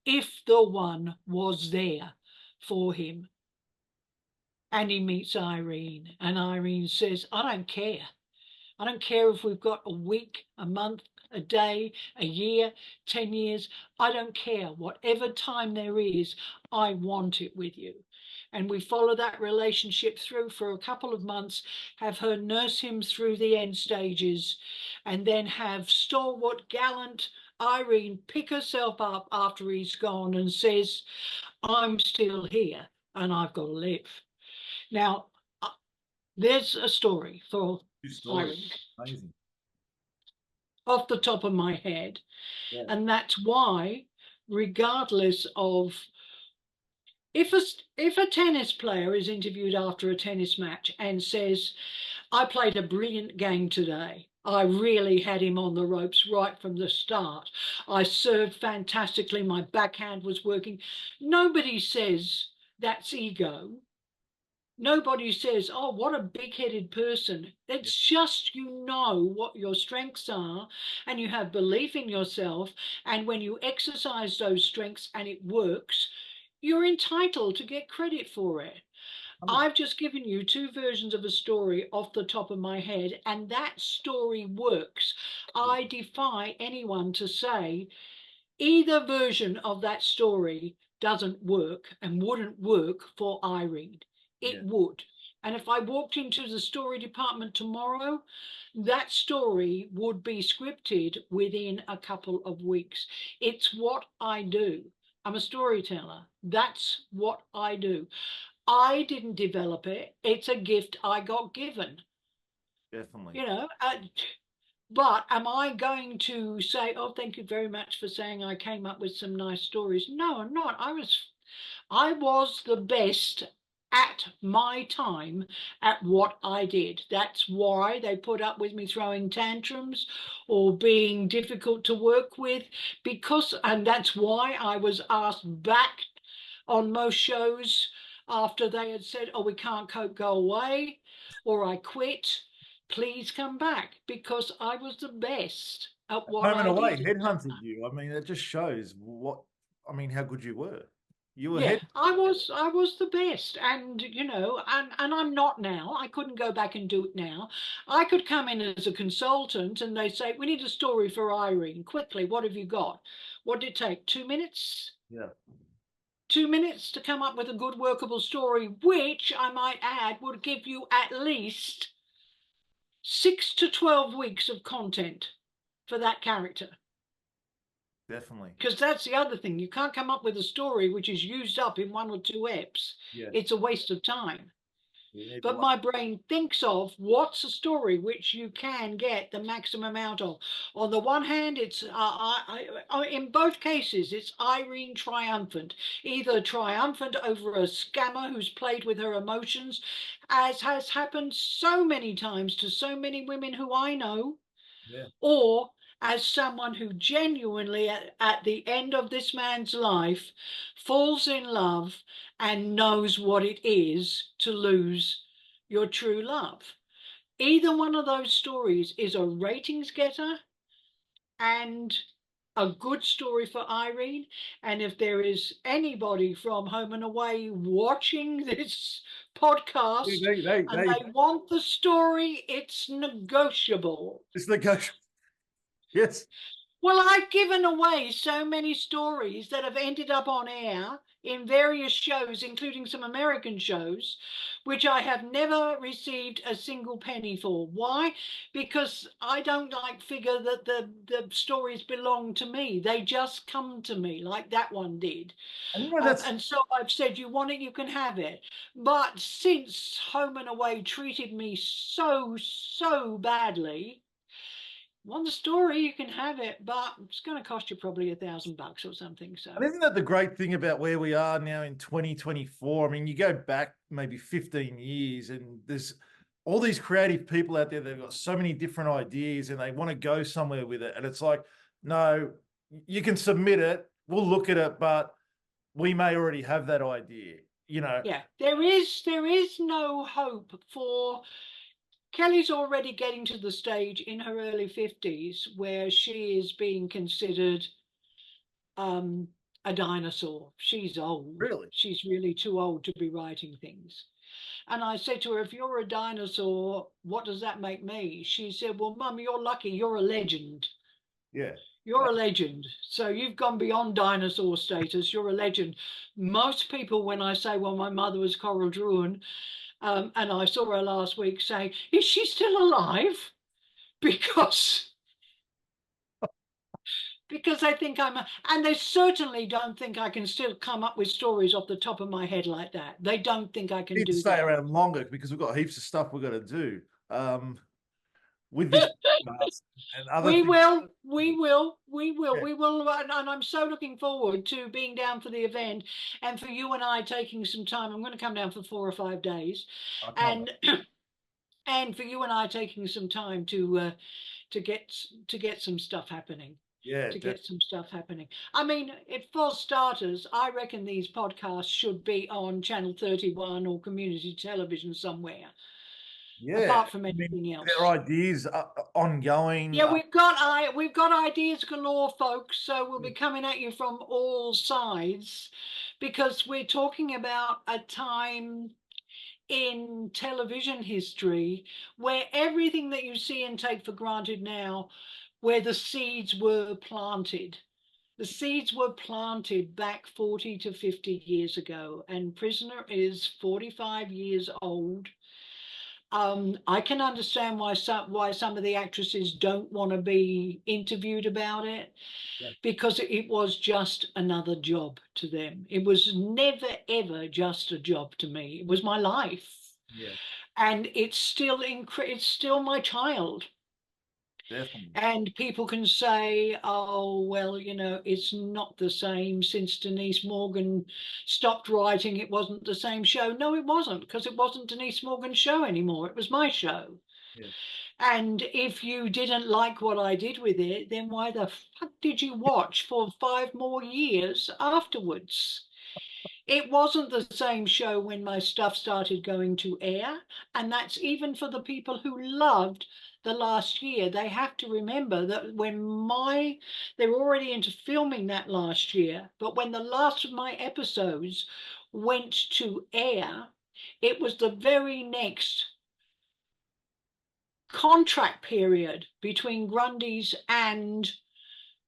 if the one was there for him. And he meets Irene, and Irene says, I don't care. I don't care if we've got a week, a month, a day, a year, 10 years. I don't care. Whatever time there is, I want it with you. And we follow that relationship through for a couple of months, have her nurse him through the end stages, and then have stalwart, gallant Irene pick herself up after he's gone and says, I'm still here and I've got to live. Now, there's a story for Irene. Amazing. Off the top of my head. Yeah. And that's why, regardless of if a tennis player is interviewed after a tennis match and says, I played a brilliant game today. I really had him on the ropes right from the start. I served fantastically. My backhand was working. Nobody says that's ego. Nobody says, oh, what a big-headed person. It's just you know what your strengths are and you have belief in yourself. And when you exercise those strengths and it works, you're entitled to get credit for it. I've just given you two versions of a story off the top of my head, and that story works. I defy anyone to say either version of that story doesn't work and wouldn't work for Irene. It would. And if I walked into the story department tomorrow, that story would be scripted within a couple of weeks. It's what I do. I'm a storyteller. That's what I do. I didn't develop it. It's a gift I got given. Definitely. You know, but am I going to say, oh, thank you very much for saying I came up with some nice stories? No, I'm not. I was the best at my time at what I did. That's why they put up with me throwing tantrums or being difficult to work with, and that's why I was asked back on most shows after they had said, oh, we can't cope, go away, or I quit. Please come back, because I was the best at what Home and I away, did. headhunted you. I mean, it just shows how good you were. You were Yeah, I was the best, and you know, and I'm not now. I couldn't go back and do it now. I could come in as a consultant, and they say, we need a story for Irene quickly. What have you got? What did it take? 2 minutes? Yeah. 2 minutes to come up with a good workable story, which I might add would give you at least 6 to 12 weeks of content for that character. Definitely. Because that's the other thing. You can't come up with a story which is used up in 1 or 2 eps. Yeah. It's a waste of time. Yeah, But my brain thinks of what's a story which you can get the maximum out of. On the one hand, it's in both cases, it's Irene triumphant, either triumphant over a scammer who's played with her emotions, as has happened so many times to so many women who I know, or as someone who genuinely, at the end of this man's life, falls in love and knows what it is to lose your true love. Either one of those stories is a ratings getter and a good story for Irene. And if there is anybody from Home and Away watching this podcast and they want the story, it's negotiable. It's negotiable. Yes. Well, I've given away so many stories that have ended up on air in various shows, including some American shows, which I have never received a single penny for. Why? Because I don't figure that the stories belong to me. They just come to me, like that one did. And so I've said, you want it, you can have it. But since Home and Away treated me so badly, want the story, you can have it, but it's going to cost you probably $1,000 or something. So, and isn't that the great thing about where we are now in 2024? I mean, you go back maybe 15 years and there's all these creative people out there, they've got so many different ideas and they want to go somewhere with it. And it's like, no, you can submit it, we'll look at it, but we may already have that idea, you know. Yeah, there is no hope for Kelly's already getting to the stage in her early 50s where she is being considered a dinosaur. She's old. Really? She's really too old to be writing things. And I said to her, if you're a dinosaur, what does that make me? She said, well, Mum, you're lucky. You're a legend. Yeah. You're a legend. So you've gone beyond dinosaur status. You're a legend. Most people, when I say, well, my mother was Coral Drouyn, and I saw her last week, say, is she still alive? Because they think and they certainly don't think I can still come up with stories off the top of my head like that. They don't think I can Need to do stay that. around longer because we've got heaps of stuff we've got to do with this podcast and other We things. will, Yeah. we will, and I'm so looking forward to being down for the event and for you and I taking some time. I'm going to come down for 4 or 5 days, I can't and and for you and I taking some time to get some stuff happening. Yeah, To get some stuff happening. I mean, for starters, I reckon these podcasts should be on Channel 31 or community television somewhere, yeah. apart from I mean, anything else. their ideas are ongoing. Yeah, we've got ideas galore, folks. So we'll be coming at you from all sides because we're talking about a time in television history where everything that you see and take for granted now, where the seeds were planted. The seeds were planted back 40 to 50 years ago, and Prisoner is 45 years old. I can understand why some of the actresses don't want to be interviewed about it, Yeah. because it was just another job to them. It was never ever just a job to me. It was my life, Yeah, and it's still my child. definitely. And people can say, oh, well, it's not the same since Denise Morgan stopped writing. It wasn't the same show. No, it wasn't, because it wasn't Denise Morgan's show anymore. It was my show. Yeah. And if you didn't like what I did with it, then why the fuck did you watch for 5 more years afterwards? It wasn't the same show when my stuff started going to air. And that's even for the people who loved the last year. They have to remember that they were already into filming that last year, but when the last of my episodes went to air, it was the very next contract period between Grundy's and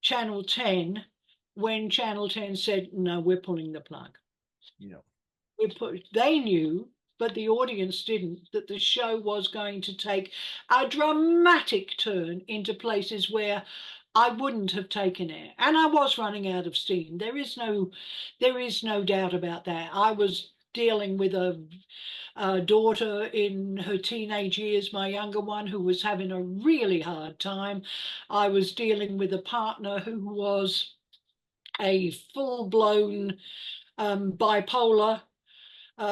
Channel 10 when Channel 10 said, no, we're pulling the plug. Yeah. They knew, but the audience didn't, that the show was going to take a dramatic turn into places where I wouldn't have taken it. And I was running out of steam. There is no doubt about that. I was dealing with a daughter in her teenage years, my younger one, who was having a really hard time. I was dealing with a partner who was a full-blown bipolar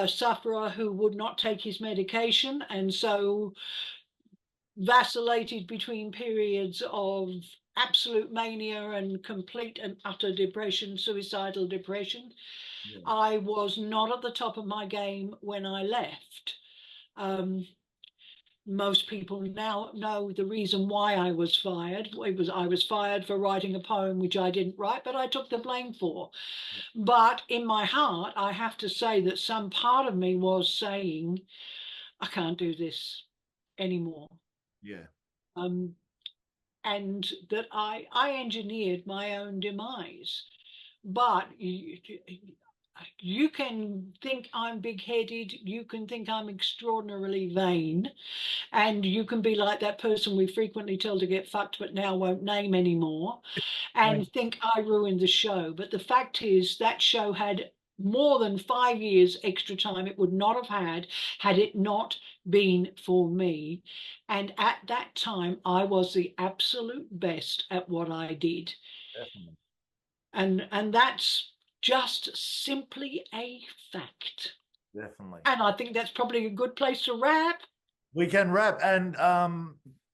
sufferer who would not take his medication, and so vacillated between periods of absolute mania and complete and utter depression, suicidal depression. Yeah. I was not at the top of my game when I left. Most people now know the reason why I was fired. I was fired for writing a poem which I didn't write, but I took the blame for. But in my heart, I have to say that some part of me was saying, I can't do this anymore. Yeah. And that I engineered my own demise. But you can think I'm big-headed, you can think I'm extraordinarily vain, and you can be like that person we frequently tell to get fucked but now won't name anymore, and think I ruined the show. But the fact is that show had more than 5 years extra time it would not have had it not been for me. And at that time, I was the absolute best at what I did. Definitely. And that's just simply a fact. Definitely. And I think that's probably a good place to wrap. We can wrap. And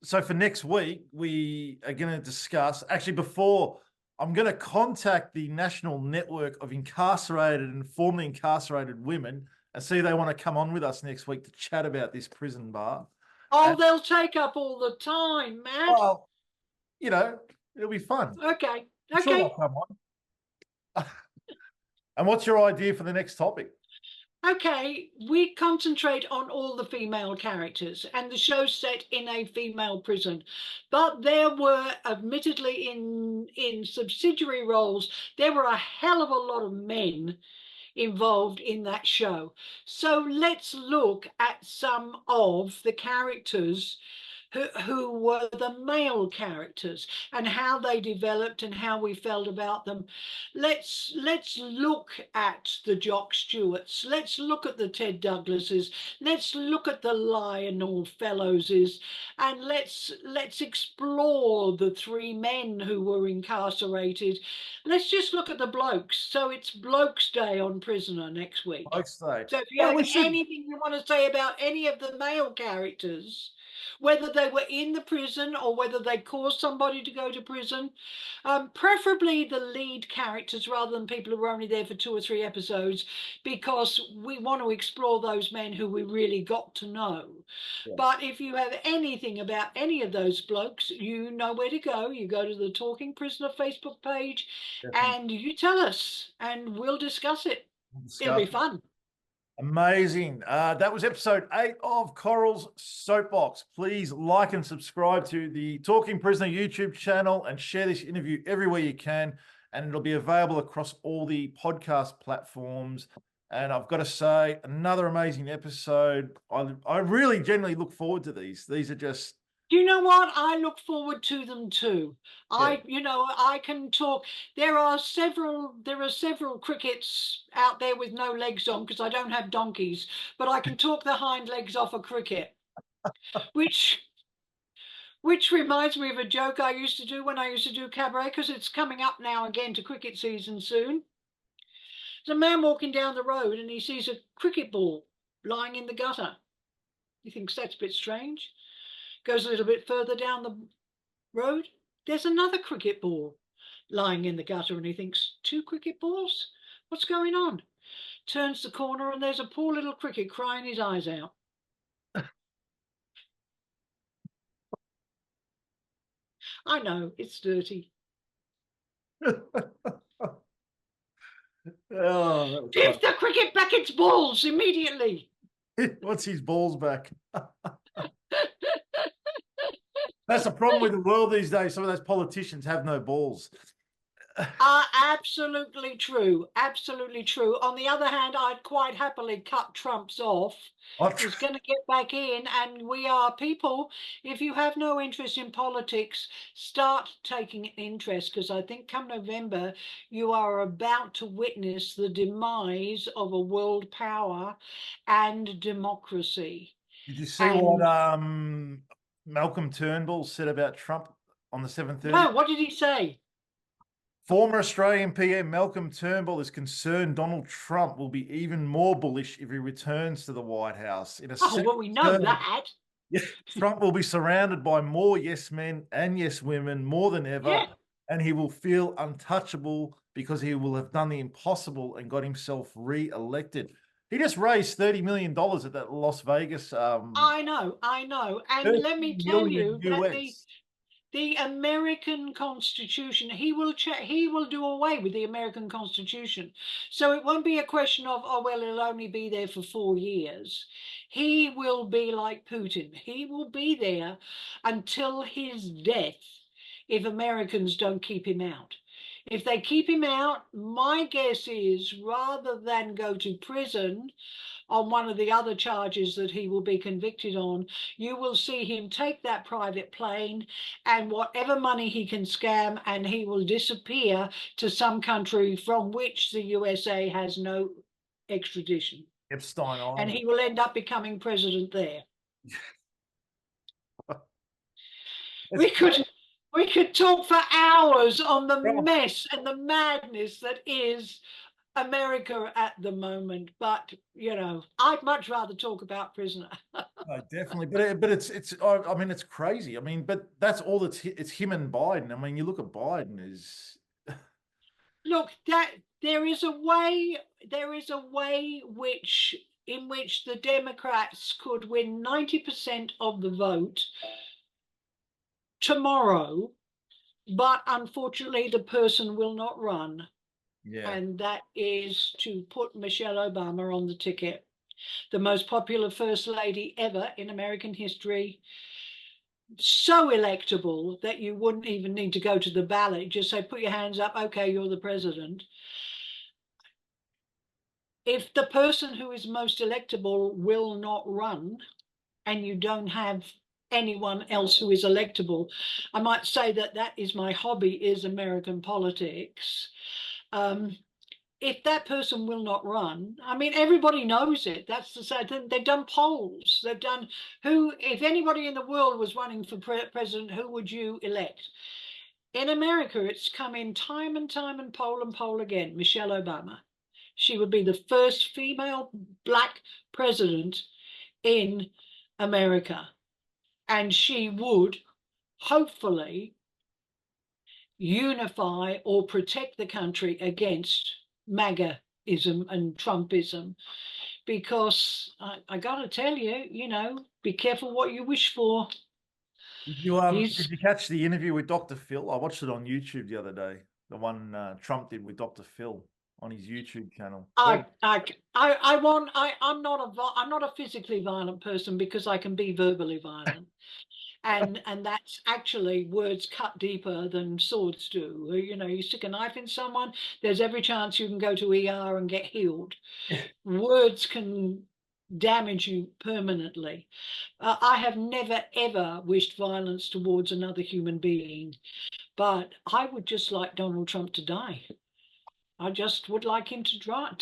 so for next week, we are going to discuss, actually, before I'm going to contact the National Network of Incarcerated and Formerly Incarcerated Women and see if they want to come on with us next week to chat about this prison bar. Oh, And, they'll take up all the time, Matt. well, you know, it'll be fun. Okay. I'm sure Okay. they'll come on. And what's your idea for the next topic? Okay, we concentrate on all the female characters, and the show's set in a female prison. But there were, admittedly, in subsidiary roles, there were a hell of a lot of men involved in that show. So let's look at some of the characters who were the male characters and how they developed and how we felt about them. Let's look at the Jock Stewarts. Let's look at the Ted Douglases. Let's look at the Lionel Fellowes, and let's explore the three men who were incarcerated. Let's just look at the blokes. So it's Blokes Day on Prisoner next week. Blokes Day. So if you Well, have we should. anything you want to say about any of the male characters, whether they were in the prison or whether they caused somebody to go to prison, preferably the lead characters rather than people who were only there for 2 or 3 episodes, because we want to explore those men who we really got to know. Yeah. But if you have anything about any of those blokes, you know where to go. You go to the Talking Prisoner Facebook page, Definitely. and you tell us, and we'll discuss it. It'll be fun. Amazing. That was episode 8 of Corals Soapbox. Please like and subscribe to the Talking Prisoner YouTube channel and share this interview everywhere you can. And it'll be available across all the podcast platforms. And I've got to say, another amazing episode. I really genuinely look forward to these. These are just... Do you know what? I look forward to them too. Yeah. I can talk. There are several crickets out there with no legs on because I don't have donkeys, but I can talk the hind legs off a cricket, which reminds me of a joke I used to do when I used to do cabaret, because it's coming up now again to cricket season soon. There's a man walking down the road and he sees a cricket ball lying in the gutter. He thinks that's a bit strange. Goes a little bit further down the road. There's another cricket ball lying in the gutter, and he thinks, 2 cricket balls? What's going on? Turns the corner and there's a poor little cricket crying his eyes out. I know, it's dirty. Oh, Give the cricket back its balls immediately. what's his balls back? That's the problem with the world these days. Some of those politicians have no balls. Absolutely true. Absolutely true. On the other hand, I'd quite happily cut Trump's off. He's going to get back in, and we are people. If you have no interest in politics, start taking an interest, because I think come November, you are about to witness the demise of a world power and democracy. Did you see what Malcolm Turnbull said about Trump on the 7:30? No, what did he say? Former Australian PM Malcolm Turnbull is concerned Donald Trump will be even more bullish if he returns to the White House. Well, we know that. Trump will be surrounded by more yes men and yes women more than ever, and he will feel untouchable because he will have done the impossible and got himself re-elected. He just raised $30 million at that Las Vegas. I know. And let me tell you that the American Constitution, he will do away with the American Constitution. So it won't be a question of, oh, well, it'll only be there for 4 years. He will be like Putin. He will be there until his death if Americans don't keep him out. If they keep him out, my guess is, rather than go to prison on one of the other charges that he will be convicted on, you will see him take that private plane and whatever money he can scam, and he will disappear to some country from which the USA has no extradition. Epstein Island. And he will end up becoming president there. We could talk for hours on the mess and the madness that is America at the moment, but I'd much rather talk about prisoner. No, definitely, but I mean, it's crazy. I mean, but that's all it's him and Biden. I mean, you look at Biden is. Look, that there is a way in which the Democrats could win 90% of the vote tomorrow, but unfortunately the person will not run. Yeah. And that is to put Michelle Obama on the ticket, the most popular first lady ever in American history. So electable that you wouldn't even need to go to the ballot. Just say, put your hands up. Okay, you're the president. If the person who is most electable will not run, and you don't have anyone else who is electable, I might say that is my hobby, is American politics. If that person will not run, I mean, everybody knows it. That's the sad thing. They've done polls. They've done if anybody in the world was running for president, who would you elect? In America, it's come in time and time and poll again. Michelle Obama. She would be the first female Black president in America. And she would hopefully unify or protect the country against MAGA-ism and Trumpism, because I got to tell you, be careful what you wish for. Did you catch the interview with Dr. Phil? I watched it on YouTube the other day. The one Trump did with Dr. Phil on his YouTube channel. I'm not a physically violent person, because I can be verbally violent. And that's actually, words cut deeper than swords do. You stick a knife in someone, there's every chance you can go to ER and get healed. Words can damage you permanently. I have never, ever wished violence towards another human being, but I would just like Donald Trump to die. I just would like him to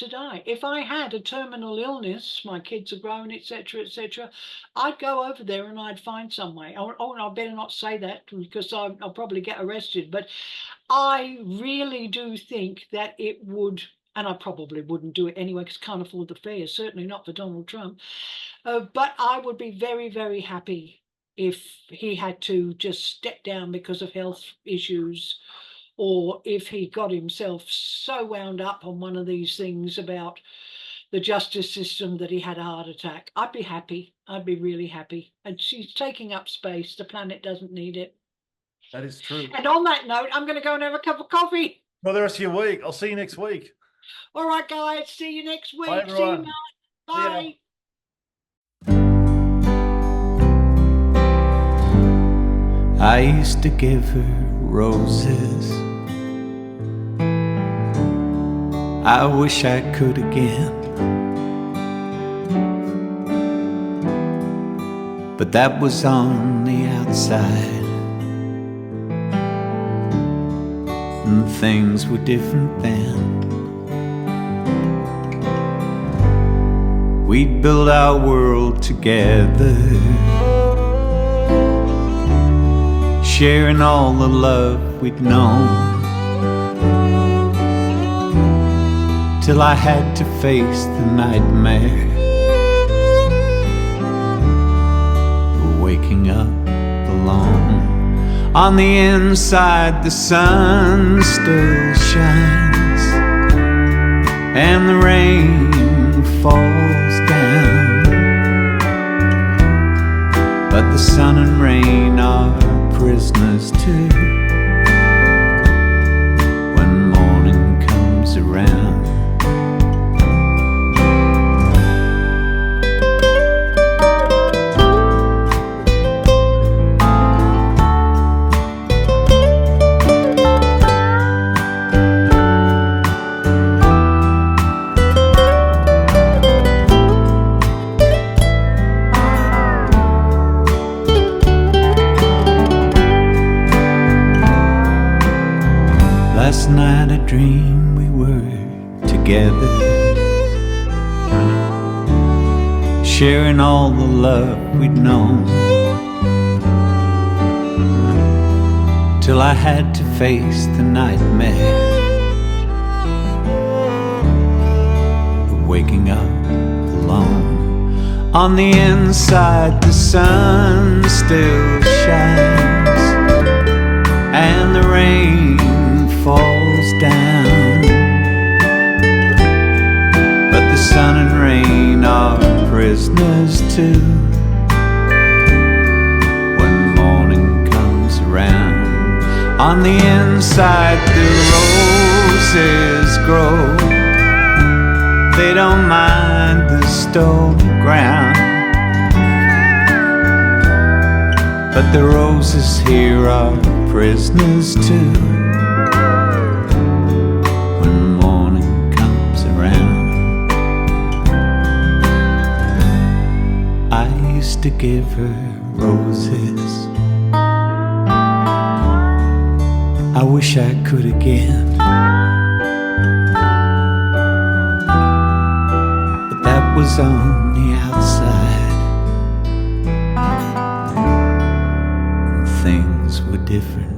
die. If I had a terminal illness, my kids are grown, etc., etc., I'd go over there and I'd find some way. Oh, I better not say that, because I'll probably get arrested. But I really do think that it would, and I probably wouldn't do it anyway, because I can't afford the fare, certainly not for Donald Trump. But I would be very, very happy if he had to just step down because of health issues, or if he got himself so wound up on one of these things about the justice system that he had a heart attack. I'd be happy. I'd be really happy. And she's taking up space. The planet doesn't need it. That is true. And on that note, I'm going to go and have a cup of coffee. For the rest of your week. I'll see you next week. All right, guys. See you next week. Bye, everyone. See you, Matt. Bye. I used to give her roses. I wish I could again, but that was on the outside, and things were different then. We'd build our world together, sharing all the love we'd known, till I had to face the nightmare, waking up alone. On the inside the sun still shines, and the rain falls down, but the sun and rain are prisoners too, when morning comes around. Last night I dreamed we were together, sharing all the love we'd known, till I had to face the nightmare, waking up alone. On the inside the sun still shines, and the rain falls down. But the sun and rain are prisoners too. When morning comes around, on the inside the roses grow. They don't mind the stony ground, but the roses here are prisoners too. When morning comes around, I used to give her roses. I wish I could again, but that was on the outside, and things were different